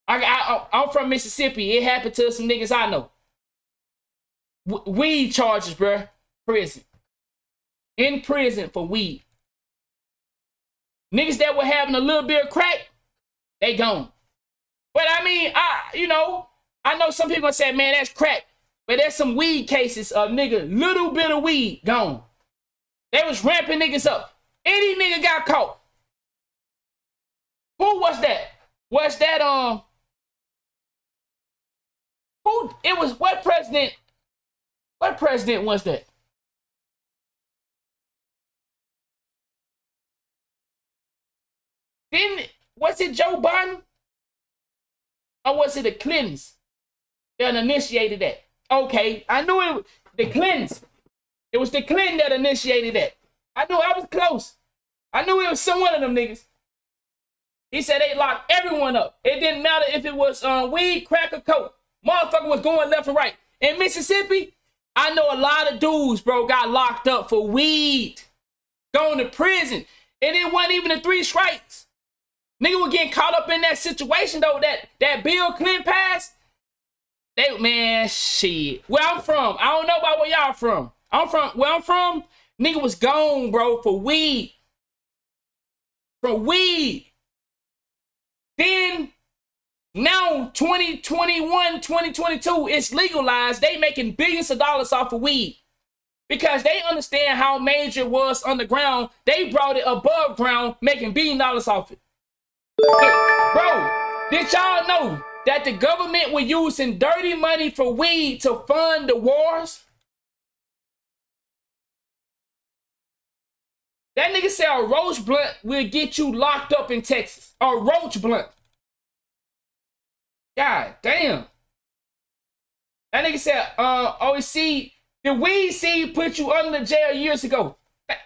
A: I'm from Mississippi. It happened to some niggas I know. Weed charges, bruh. Prison. In prison for weed. Niggas that were having a little bit of crack, they gone. But I mean, I know some people say, man, that's crack. But there's some weed cases of nigga, little bit of weed gone. They was ramping niggas up. Any nigga got caught. Who was that? Was that, who, it was, what president was that? Was it Joe Biden? Or was it the Clintons that initiated that? Okay, I knew it was the Clintons. It was the Clinton that initiated that. I knew I was close. I knew it was some one of them niggas. He said they locked everyone up. It didn't matter if it was weed, crack, or coke. Motherfucker was going left and right. In Mississippi, I know a lot of dudes, bro, got locked up for weed. Going to prison. And it wasn't even the 3 strikes. Nigga was getting caught up in that situation, though, that Bill Clinton passed. Man, shit. Where I'm from, I don't know about where y'all from. Where I'm from, nigga was gone, bro, for weed. For weed. Then, now, 2021, 2022, it's legalized. They making billions of dollars off of weed. Because they understand how major it was underground. They brought it above ground, making billions of dollars off it. Bro, Did y'all know that the government was using dirty money for weed to fund the wars? That nigga said a roach blunt will get you locked up in Texas. A roach blunt. God damn. That nigga said, the weed seed put you under jail years ago.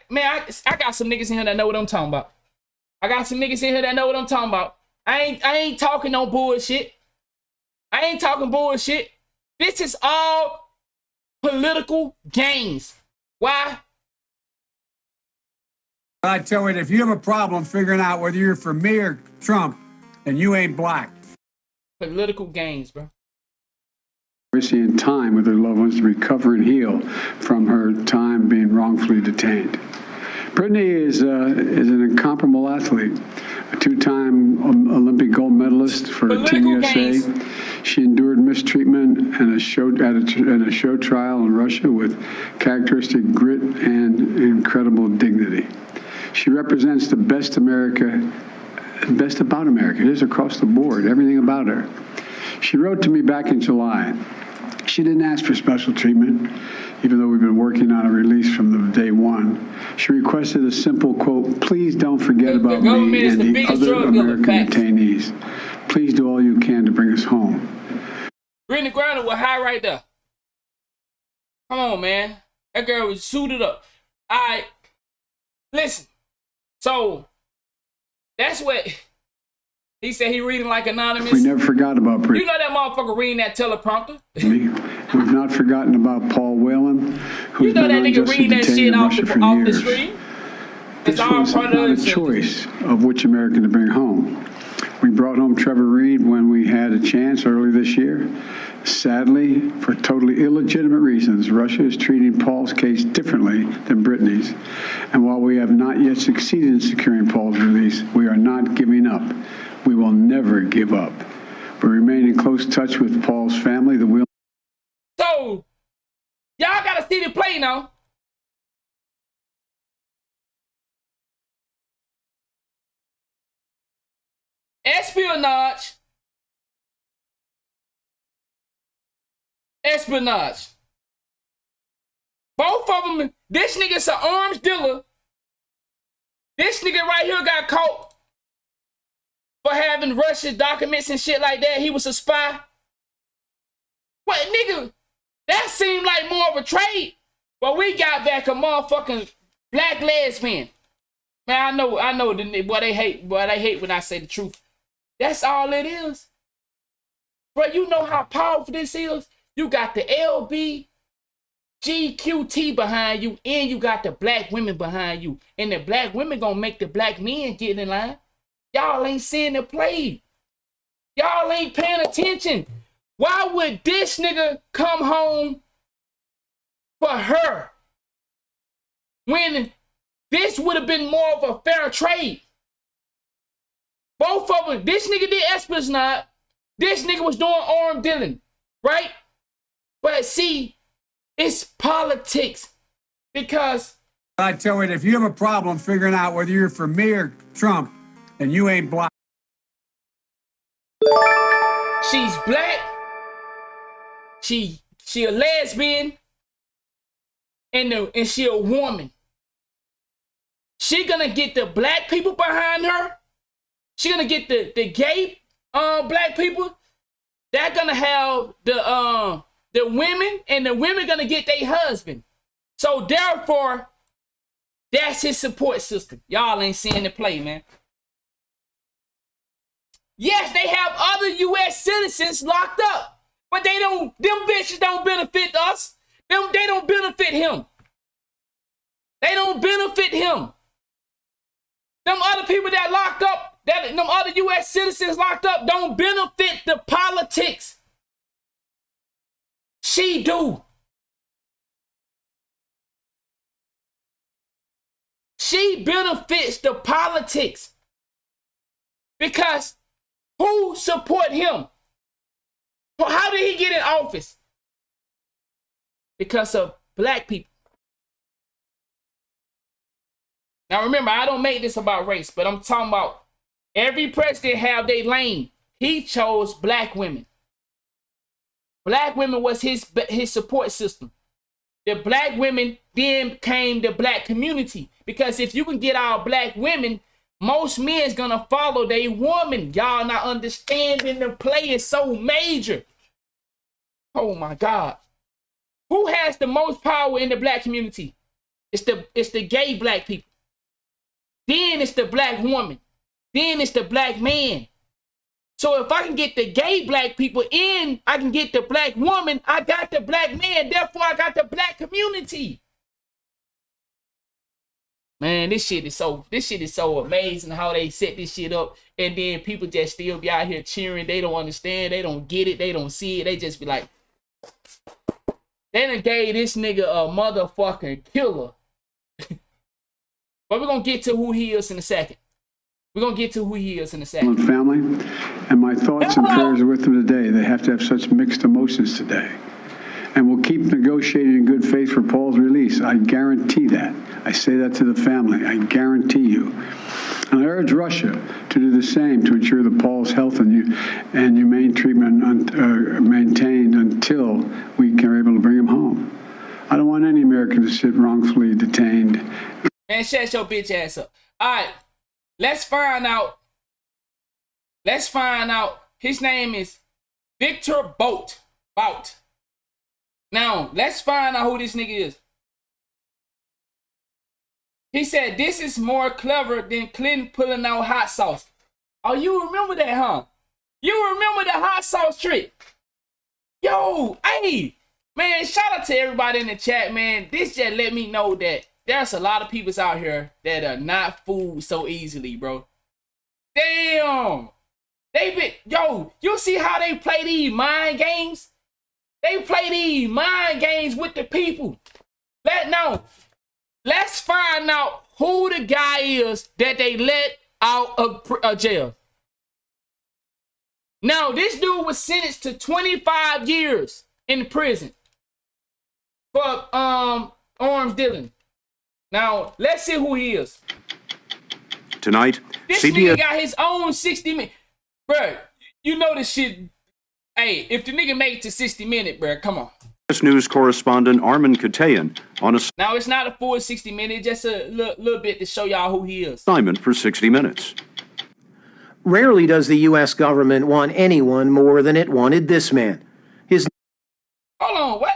A: Man, I got some niggas in here that know what I'm talking about. I got some niggas in here that know what I'm talking about. I ain't talking no bullshit. I ain't talking bullshit. This is all political games. Why?
C: I tell you, if you have a problem figuring out whether you're for me or Trump, then you ain't black.
A: Political games, bro.
C: In time with her loved ones to recover and heal from her time being wrongfully detained. Brittney is an incomparable athlete, a two-time Olympic gold medalist for Team USA. She endured mistreatment and a show trial in Russia with characteristic grit and incredible dignity. She represents the best America, best about America. It is across the board, everything about her. She wrote to me back in July. She didn't ask for special treatment, even though we've been working on a release from the day one. She requested a simple quote, please don't forget about me and the other American detainees. Please do all you can to bring us home.
A: Brittney Griner was high right there. Come on, man. That girl was suited up. All right. Listen. So, that's what... He said he reading like anonymous.
C: We never forgot about Brittney.
A: You know that motherfucker reading that teleprompter?
C: We've not forgotten about Paul Whelan, who's
A: been
C: unjustly detained in Russia for years. This was not a choice of which American to bring home. We brought home Trevor Reed when we had a chance early this year. Sadly, for totally illegitimate reasons, Russia is treating Paul's case differently than Brittney's. And while we have not yet succeeded in securing Paul's release, we are not giving up. We will never give up. We remain in close touch with Paul's family.
A: So, y'all gotta see the play now. Espionage. Both of them, this nigga's an arms dealer. This nigga right here got caught for having Russian documents and shit like that. He was a spy. What, nigga? That seemed like more of a trade. But we got back a motherfucking black lesbian. Man, I know, boy, they hate when I say the truth. That's all it is. Bro, you know how powerful this is? You got the LBGQT behind you, and you got the black women behind you. And the black women gonna make the black men get in line. Y'all ain't seeing the play. Y'all ain't paying attention. Why would this nigga come home for her when this would have been more of a fair trade? Both of them, this nigga did espionage. This nigga was doing arm dealing, right? But see, it's politics because...
C: I tell you, if you have a problem figuring out whether you're for me or Trump, then you ain't black.
A: She's black. She a lesbian. And she a woman. She gonna get the black people behind her. She gonna get the gay black people. They're gonna have the women, and the women gonna get their husband. So therefore, that's his support system. Y'all ain't seeing the play, man. Yes, they have other U.S. citizens locked up, but them bitches don't benefit us. They don't benefit him. They don't benefit him. Them other people that locked up, them other U.S. citizens locked up don't benefit the politics. She do. She benefits the politics. Because who support him? How did he get in office? Because of black people. Now remember, I don't make this about race, but I'm talking about every president have their lane. he chose black women. Black women was his support system. The black women then became the black community. Because if you can get our black women, most men's gonna follow their woman. Y'all not understanding the play is so major. Oh my God. Who has the most power in the black community? It's the gay black people. Then it's the black woman. Then it's the black man. So if I can get the gay black people in, I can get the black woman, I got the black man, therefore I got the black community. Man, this shit is so amazing how they set this shit up, and then people just still be out here cheering. They don't understand, they don't get it, they don't see it, they just be like, they done gave this nigga a motherfucking killer. But we're gonna get to who he is in a second.
C: Family, and my thoughts and prayers are with them today. They have to have such mixed emotions today. And we'll keep negotiating in good faith for Paul's release. I guarantee that. I say that to the family. I guarantee you. And I urge Russia to do the same to ensure that Paul's health and humane treatment maintained until we are able to bring him home. I don't want any American to sit wrongfully detained.
A: Man, shut your bitch ass up. All right. Let's find out. His name is Victor Bout. Now, let's find out who this nigga is. He said, this is more clever than Clinton pulling out hot sauce. Oh, you remember that, huh? You remember the hot sauce trick? Yo, hey, man, shout out to everybody in the chat, man. This just let me know that there's a lot of people out here that are not fooled so easily, bro. Damn. You see how they play these mind games? They play these mind games with the people. Let's find out who the guy is that they let out of jail. Now, this dude was sentenced to 25 years in prison for arms dealing. Now, let's see who he is.
K: Tonight,
A: this nigga got his own 60 minutes. Bruh, you know this shit. Hey, if the nigga make it to 60 minutes, bruh, come on.
K: CBS News correspondent Armin Katayan on a
A: now, it's not a full 60 minutes, just a little bit to show y'all who he is.
K: assignment for 60 Minutes.
L: Rarely does the U.S. government want anyone more than it wanted this man.
A: Hold on, what?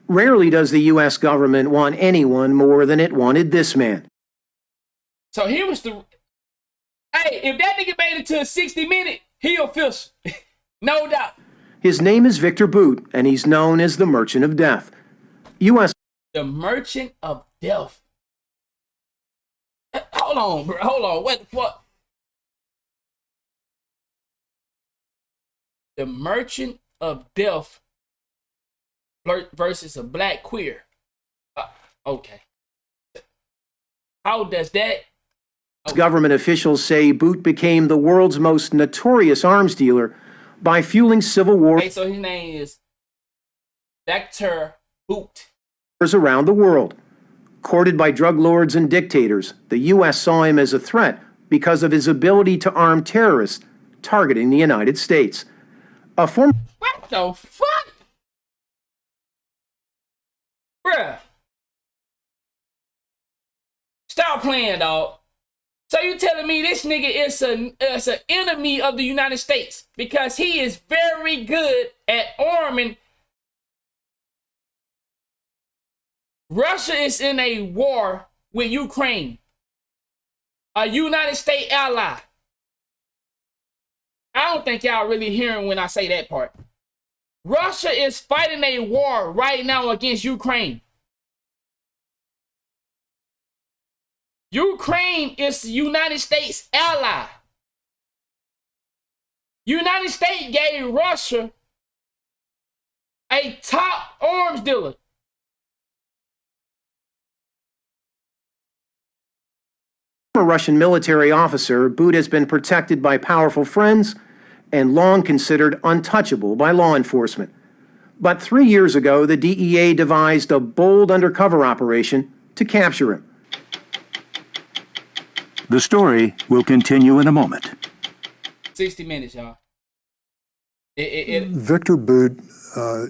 L: Rarely does the U.S. government want anyone more than it wanted this man.
A: So he was the... Hey, if that nigga made it to a 60 minute, he official. No doubt.
L: His name is Victor Bout, and he's known as the Merchant of Death.
A: The Merchant of Death. Hold on, bro. Hold on. What the fuck? The Merchant of Death versus a black queer. Okay. How does that... Okay.
L: Government officials say Bout became the world's most notorious arms dealer by fueling civil war.
A: Okay, so his name is Victor Bout.
L: Around the world. Courted by drug lords and dictators, the U.S. saw him as a threat because of his ability to arm terrorists targeting the United States. A former...
A: What the fuck? Bruh. Stop playing, dog. So you telling me this nigga is an enemy of the United States because he is very good at arming. Russia is in a war with Ukraine, a United States ally. I don't think y'all really hearing when I say that part. Russia is fighting a war right now against Ukraine. Ukraine is the United States ally. United States gave Russia a top arms dealer.
L: A Russian military officer, Bout has been protected by powerful friends and long considered untouchable by law enforcement. But 3 years ago, the DEA devised a bold undercover operation to capture him.
M: The story will continue in a moment.
A: 60 Minutes, y'all.
M: Victor Boot,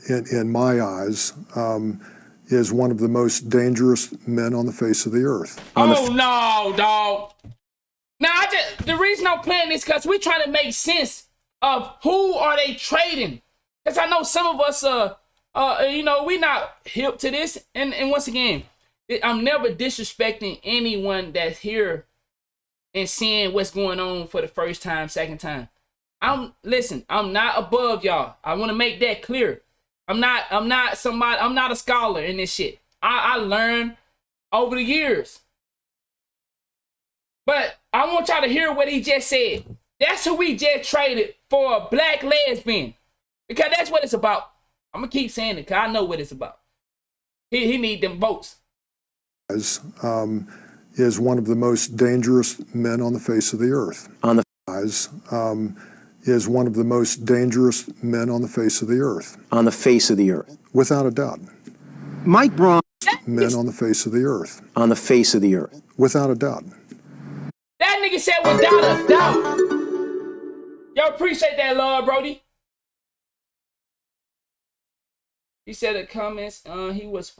M: in my eyes, is one of the most dangerous men on the face of the earth.
A: Oh, no, dog. Now, the reason I'm playing this because we're trying to make sense of who are they trading. Because I know some of us, we're not hip to this. And once again, I'm never disrespecting anyone that's here and seeing what's going on for the first time, second time. I'm not above y'all. I want to make that clear. I'm not a scholar in this shit. I learned over the years. But I want y'all to hear what he just said. That's who we just traded for a black lesbian. Because that's what it's about. I'm going to keep saying it because I know what it's about. He need them votes.
M: Is one of the most dangerous men on the face of the earth. Is one of the most dangerous men on the face of the earth.
L: On the face of the earth.
M: Without a doubt.
L: Mike Braun.
M: Men on the face of the earth.
L: On the face of the earth.
M: Without a doubt.
A: That nigga said without a doubt. Y'all appreciate that love, Brody. He said the comments, he was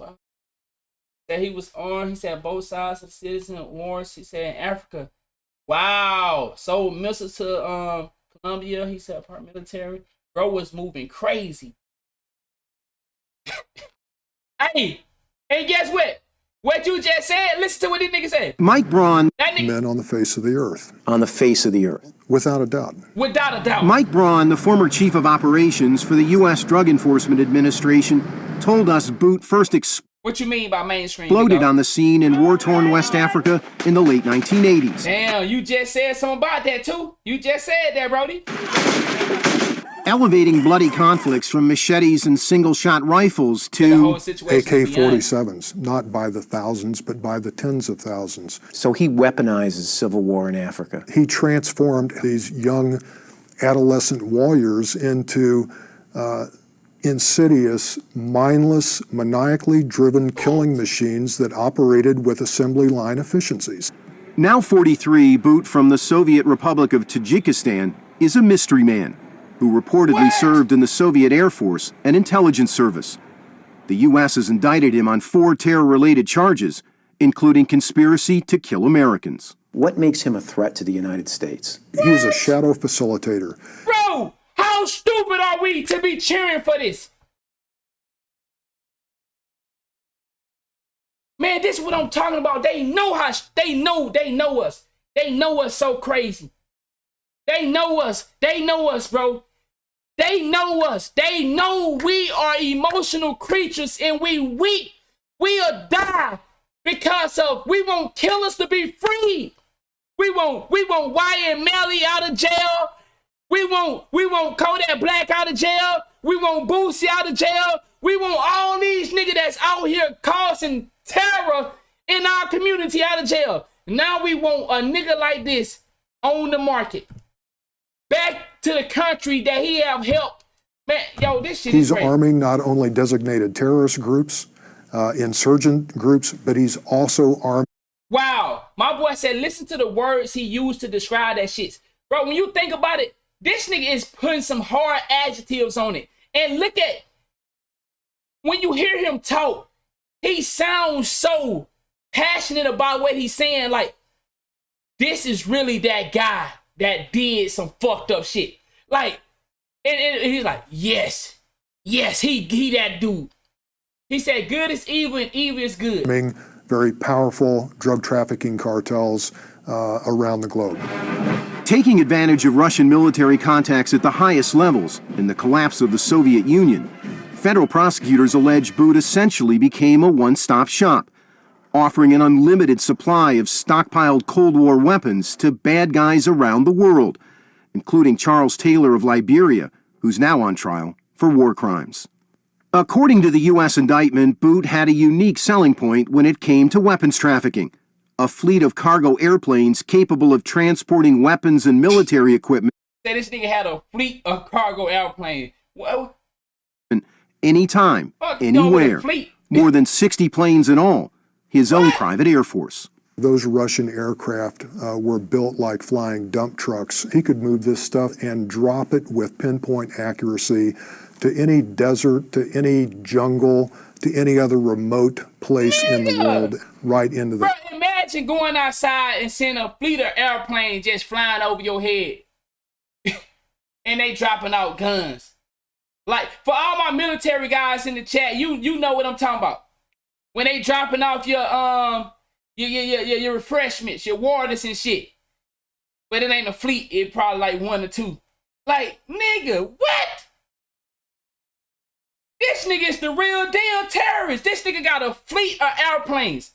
A: on. He said both sides of citizen wars. He said in Africa. Wow. Sold missiles to Colombia. He said part military. Bro was moving crazy. Hey, and guess what? What you just said, listen to what this nigga said.
L: Mike Braun.
M: Men on the face of the earth.
L: On the face of the earth.
M: Without a doubt.
A: Without a doubt.
L: Mike Braun, the former chief of operations for the U.S. Drug Enforcement Administration, told us Boot first
A: what you mean by mainstream?
L: Exploded on the scene in war-torn West Africa in the late 1980s.
A: Damn, you just said something about that too. You just said that, Brody.
L: Elevating bloody conflicts from machetes and single-shot rifles to
M: AK-47s, not by the thousands, but by the tens of thousands.
L: So he weaponizes civil war in Africa.
M: He transformed these young adolescent warriors into insidious, mindless, maniacally driven killing machines that operated with assembly line efficiencies.
L: Now 43, Boot from the Soviet Republic of Tajikistan is a mystery man who reportedly served in the Soviet Air Force and Intelligence Service. The U.S. has indicted him on 4 terror-related charges, including conspiracy to kill Americans.
N: What makes him a threat to the United States?
M: He was a shadow facilitator.
A: Bro, how stupid are we to be cheering for this? Man, this is what I'm talking about. They know us. They know us. They know us so crazy. They know us, bro. They know us. They know we are emotional creatures and we weak. We'll die because of we want killers to be free. We want Wyatt Melly out of jail. We want Kodak Black out of jail. We want Boosie out of jail. We want all these niggas that's out here causing terror in our community out of jail. Now we want a nigga like this on the market. Back to the country that he have helped. Man, yo, this shit is
M: He's
A: crazy.
M: arming not only designated terrorist groups, insurgent groups, but he's also arming.
A: Wow. My boy said, listen to the words he used to describe that shit. Bro, when you think about it, this nigga is putting some hard adjectives on it. And look at, when you hear him talk, he sounds so passionate about what he's saying. Like, this is really that guy that did some fucked up shit. Like, and he's like, yes, he that dude. He said, good is evil and evil is good.
M: Very powerful drug trafficking cartels around the globe.
L: Taking advantage of Russian military contacts at the highest levels in the collapse of the Soviet Union, federal prosecutors allege Boot essentially became a one-stop shop, offering an unlimited supply of stockpiled Cold War weapons to bad guys around the world, including Charles Taylor of Liberia, who's now on trial for war crimes. According to the U.S. indictment, Boot had a unique selling point when it came to weapons trafficking, a fleet of cargo airplanes capable of transporting weapons and military equipment.
A: This nigga had a fleet of cargo airplanes. Well,
L: anytime, anywhere. More than 60 planes in all. His own private air force.
M: Those Russian aircraft were built like flying dump trucks. He could move this stuff and drop it with pinpoint accuracy to any desert, to any jungle, to any other remote place in the world, right into the...
A: Bro, imagine going outside and seeing a fleet of airplanes just flying over your head. And they dropping out guns. Like, for all my military guys in the chat, you know what I'm talking about. When they dropping off your refreshments, your waters and shit. But it ain't a fleet, it probably like 1 or 2. Like, nigga, what? This nigga is the real deal terrorist. This nigga got a fleet of airplanes.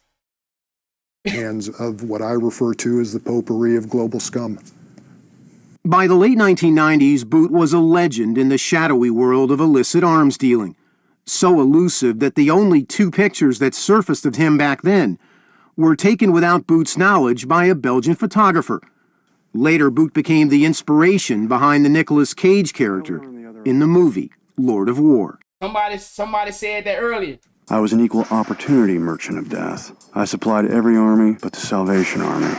M: Hands of what I refer to as the potpourri of global scum.
L: By the late 1990s, Boot was a legend in the shadowy world of illicit arms dealing. So elusive that the only 2 pictures that surfaced of him back then were taken without Boot's knowledge by a Belgian photographer. Later, Boot became the inspiration behind the Nicolas Cage character in the movie Lord of War.
A: Somebody said that earlier.
K: I was an equal opportunity merchant of death. I supplied every army but the Salvation Army.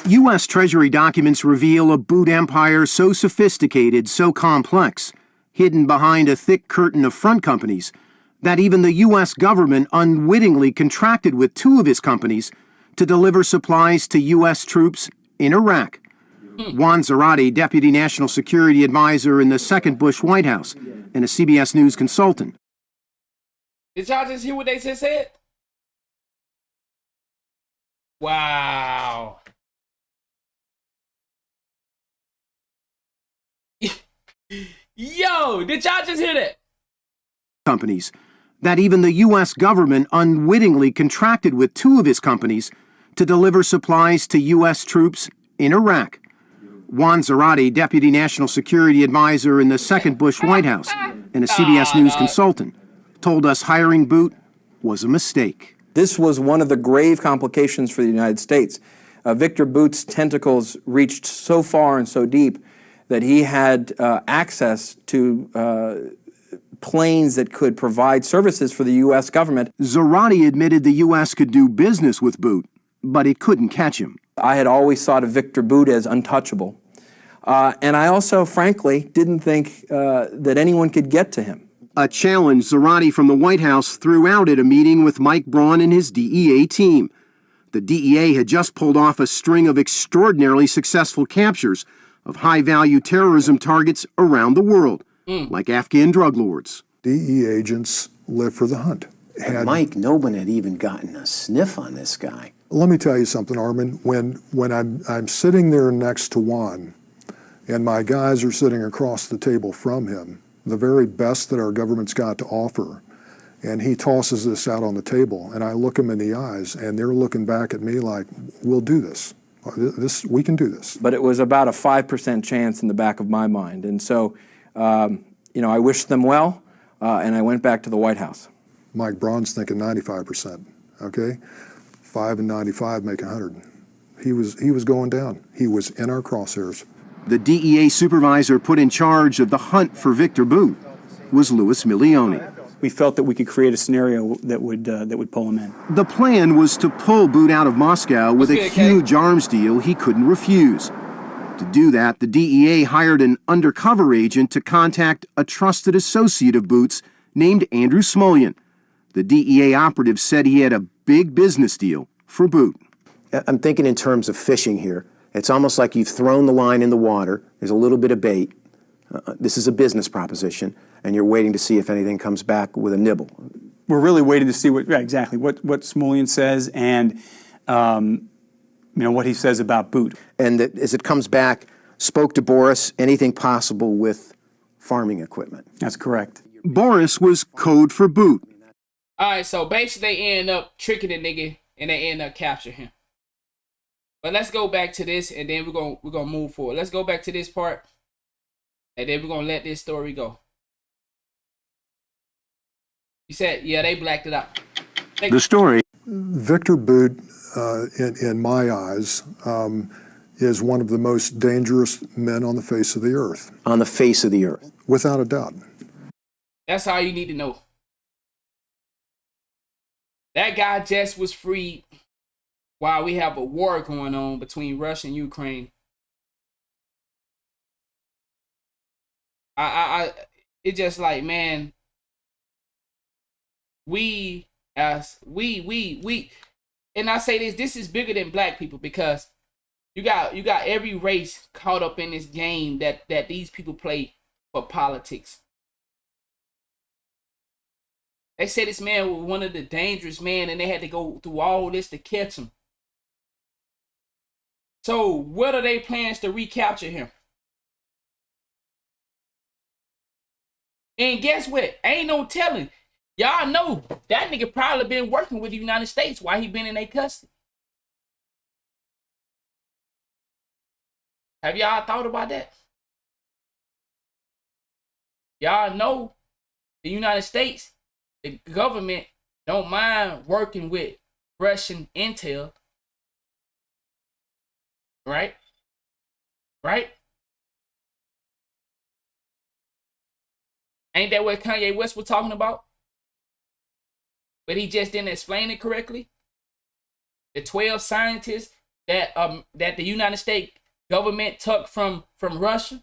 L: U.S. Treasury documents reveal a Boot empire so sophisticated, so complex, hidden behind a thick curtain of front companies, that even the U.S. government unwittingly contracted with 2 of his companies to deliver supplies to U.S. troops in Iraq. Juan Zarate, Deputy National Security Advisor in the second Bush White House and a CBS News consultant.
A: Did y'all just hear what they just said? Wow. Yo, did y'all just hear that?
L: Companies that even the U.S. government unwittingly contracted with 2 of his companies to deliver supplies to U.S. troops in Iraq. Juan Zarate, Deputy National Security Advisor in the second Bush White House and a CBS News consultant, told us hiring Boot was a mistake.
O: This was one of the grave complications for the United States. Victor Boot's tentacles reached so far and so deep that he had access to planes that could provide services for the U.S. government.
L: Zarate admitted the U.S. could do business with Boot, but it couldn't catch him.
O: I had always thought of Victor Boot as untouchable. And I also, frankly, didn't think that anyone could get to him.
L: A challenge Zarate from the White House threw out at a meeting with Mike Braun and his DEA team. The DEA had just pulled off a string of extraordinarily successful captures of high-value terrorism targets around the world, like Afghan drug lords.
M: DEA agents live for the hunt.
N: Mike, no one had even gotten a sniff on this guy.
M: Let me tell you something, Armin. When I'm sitting there next to Juan, and my guys are sitting across the table from him, the very best that our government's got to offer, and he tosses this out on the table, and I look him in the eyes, and they're looking back at me like, we'll do this. We can do this.
O: But it was about a 5% chance in the back of my mind. And so, I wished them well, and I went back to the White House.
M: Mike Braun's thinking 95%, okay? 5 and 95 make 100. He was going down. He was in our crosshairs.
L: The DEA supervisor put in charge of the hunt for Victor Boot was Louis Milioni.
P: We felt that we could create a scenario that would pull him in.
L: The plan was to pull Boot out of Moscow with a huge arms deal he couldn't refuse. To do that, the DEA hired an undercover agent to contact a trusted associate of Boot's named Andrew Smulyan. The DEA operative said he had a big business deal for Boot.
N: I'm thinking in terms of fishing here. It's almost like you've thrown the line in the water. There's a little bit of bait. This is a business proposition, and you're waiting to see if anything comes back with a nibble.
P: We're really waiting to see what Smulyan says and what he says about Boot.
N: And that as it comes back, spoke to Boris, anything possible with farming equipment.
P: That's correct.
L: Boris was code for Boot.
A: All right, so basically they end up tricking the nigga and they end up capturing him. But let's go back to this, and then we're gonna move forward. Let's go back to this part, and then we're gonna let this story go. You said, yeah, they blacked it out.
K: The story.
M: Victor Boot, in my eyes, is one of the most dangerous men on the face of the earth.
N: On the face of the earth.
M: Without a doubt.
A: That's all you need to know. That guy just was freed while we have a war going on between Russia and Ukraine. It's just like, man, we, and I say this is bigger than black people, because you got every race caught up in this game that these people play for politics. They said this man was one of the dangerous men, and they had to go through all this to catch him. So what are their plans to recapture him? And guess what? Ain't no telling. Y'all know that nigga probably been working with the United States while he been in their custody. Have y'all thought about that? Y'all know the United States, the government, don't mind working with Russian intel. Right? Right? Ain't that what Kanye West was talking about? But he just didn't explain it correctly. The 12 scientists that the United States government took from Russia.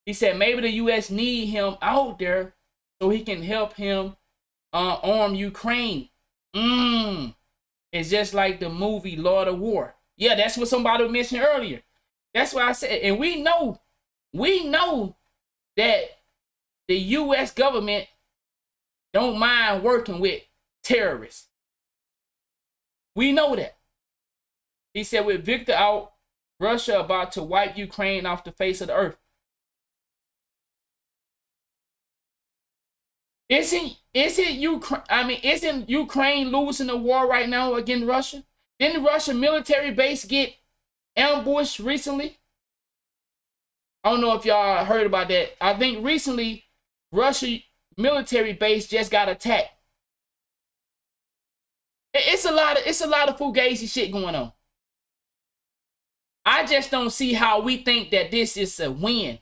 A: He said maybe the U.S. need him out there so he can help him arm Ukraine. It's just like the movie Lord of War. Yeah, that's what somebody mentioned earlier. That's what I said. And we know that the U.S. government don't mind working with terrorists. We know that. He said with Victor out, Russia about to wipe Ukraine off the face of the earth. Isn't Ukraine losing the war right now against Russia? Didn't the Russian military base get ambushed recently? I don't know if y'all heard about that. I think recently Russia military base just got attacked. It's a lot of fugazi shit going on. I just don't see how we think that this is a win.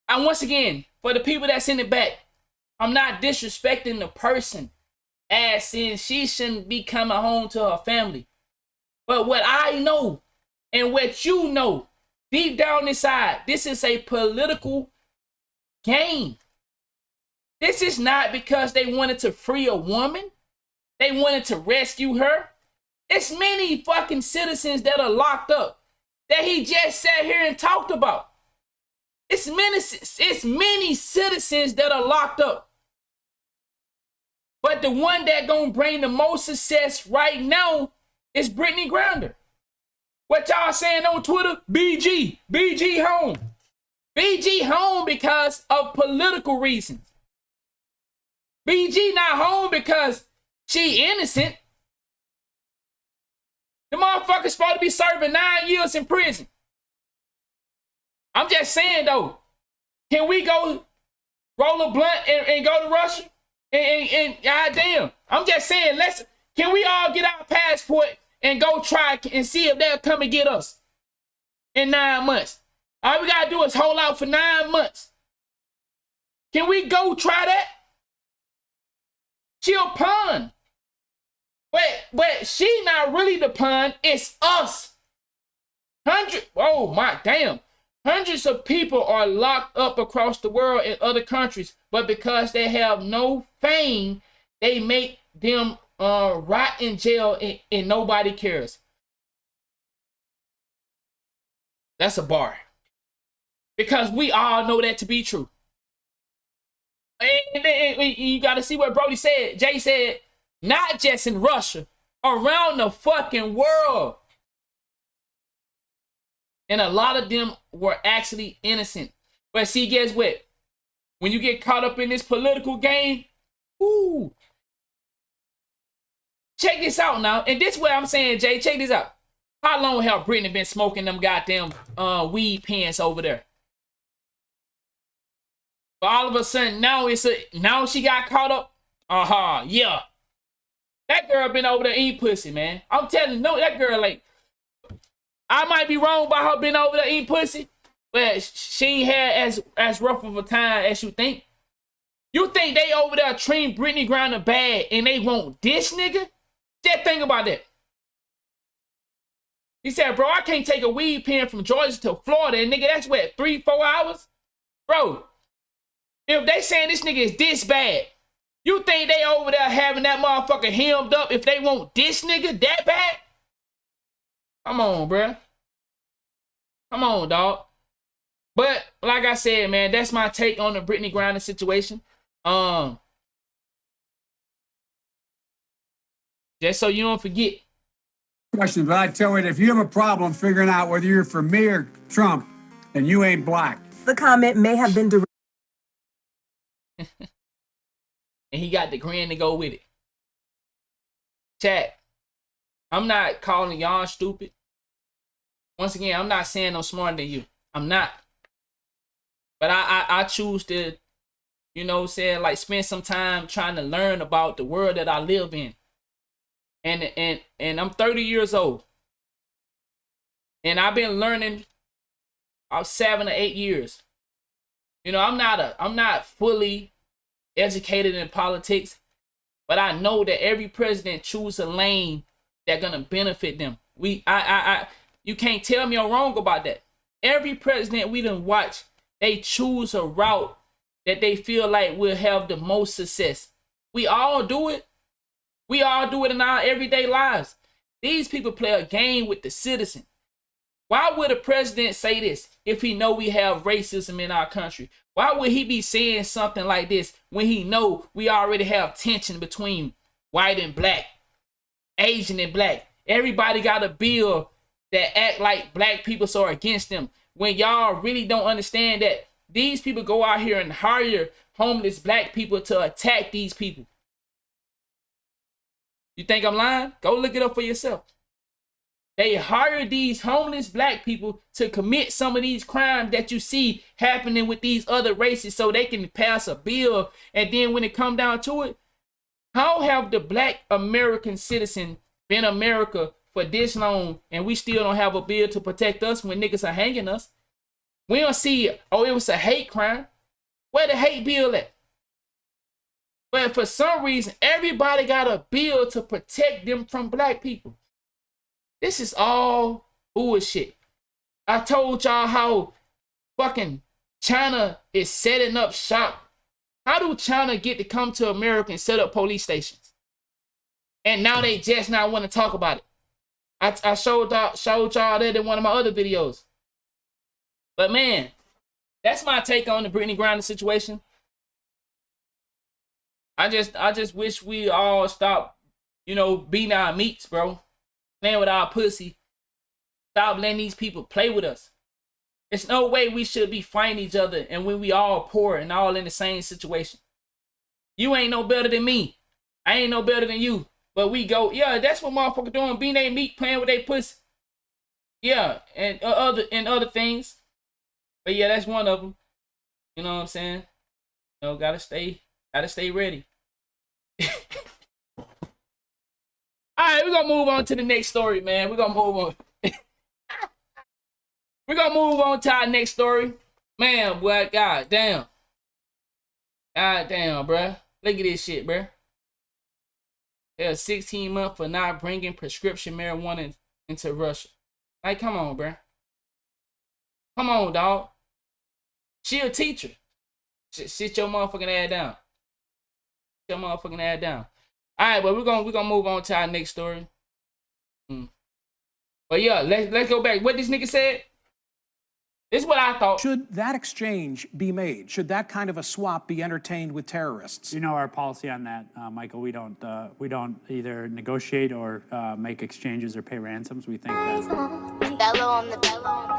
A: Once again, for the people that's in the back, I'm not disrespecting the person, as in she shouldn't be coming home to her family. But what I know and what you know, deep down inside, this is a political game. This is not because they wanted to free a woman. They wanted to rescue her. It's many fucking citizens that are locked up that he just sat here and talked about. It's many citizens that are locked up. But the one that gonna bring the most success right now is Brittney Griner. What y'all saying on Twitter? BG home. BG home because of political reasons. BG not home because she innocent. The motherfucker's supposed to be serving 9 years in prison. I'm just saying though, can we go roll a blunt and go to Russia? And goddamn, I'm just saying, can we all get our passport and go try and see if they'll come and get us in 9 months? All we gotta do is hold out for 9 months. Can we go try that? She a pawn. But she not really the pawn, it's us. Hundreds of people are locked up across the world in other countries, but because they have no fame, they make them rot in jail and nobody cares. That's a bar. Because we all know that to be true. And you got to see what Brody said. Jay said, not just in Russia, around the fucking world. And a lot of them were actually innocent. But see, guess what? When you get caught up in this political game, check this out now. And this is what I'm saying, Jay, check this out. How long have Brittney been smoking them goddamn weed pens over there? But all of a sudden, now she got caught up. Yeah. That girl been over there eating pussy, man. I'm telling you, no, that girl, like, I might be wrong about her being over there eating pussy, but she ain't had as rough of a time as you think. You think they over there treating Brittney Griner bad and they want this nigga? Just think about that. He said, bro, I can't take a weed pen from Georgia to Florida. And nigga, that's what, 3-4 hours? Bro, if they saying this nigga is this bad, you think they over there having that motherfucker hemmed up if they want this nigga that bad? Come on, bruh. Come on, dog. But like I said, man, that's my take on the Brittney Griner situation. Just so you don't forget.
C: Question, but I tell you, if you have a problem figuring out whether you're for me or Trump, then you ain't black.
B: The comment may have been directed.
A: And he got the grin to go with it. Chat, I'm not calling y'all stupid. Once again, I'm not saying I'm smarter than you. I'm not. But I choose to, you know, say like spend some time trying to learn about the world that I live in. And I'm 30 years old. And I've been learning about 7 or 8 years. You know, I'm not fully educated in politics, but I know that every president chooses a lane that's gonna benefit them. You can't tell me I'm wrong about that. Every president we done watch, they choose a route that they feel like will have the most success. We all do it. We all do it in our everyday lives. These people play a game with the citizen. Why would a president say this if he know we have racism in our country? Why would he be saying something like this when he know we already have tension between white and black, Asian and black? Everybody got a bill that act like black people are against them. When y'all really don't understand that these people go out here and hire homeless black people to attack these people. You think I'm lying? Go look it up for yourself. They hire these homeless black people to commit some of these crimes that you see happening with these other races so they can pass a bill. And then when it come down to it, how have the black American citizen been America for this long and we still don't have a bill to protect us when niggas are hanging us? We don't see, oh, it was a hate crime. Where the hate bill at? But for some reason, everybody got a bill to protect them from black people. This is all bullshit. I told y'all how fucking China is setting up shop. How do China get to come to America and set up police stations? And now they just not want to talk about it. I showed y'all that in one of my other videos. But man, that's my take on the Brittney Griner situation. I just wish we all stop, you know, beating our meats, bro. Playing with our pussy. Stop letting these people play with us. There's no way we should be fighting each other and when we all poor and all in the same situation. You ain't no better than me. I ain't no better than you. But we go, yeah, that's what motherfuckers doing, beating their meat, playing with their pussy. Yeah, and other things. But yeah, that's one of them. You know what I'm saying? You know, gotta stay ready. All right, we're gonna move on to the next story, man. We're gonna move on. We're gonna move on to our next story. Man, boy, goddamn. Goddamn, bruh. Look at this shit, bruh. There's 16 months for not bringing prescription marijuana into Russia. Like, come on, bruh. Come on, dog. She a teacher. Sit your motherfucking ass down. Sit your motherfucking ass down. All right, but we're gonna move on to our next story. But yeah, let's go back. What this nigga said? This is what I thought.
F: Should that exchange be made? Should that kind of a swap be entertained with terrorists?
G: You know our policy on that, Michael. We don't either negotiate or make exchanges or pay ransoms. We think that.
Q: Bello on the bello.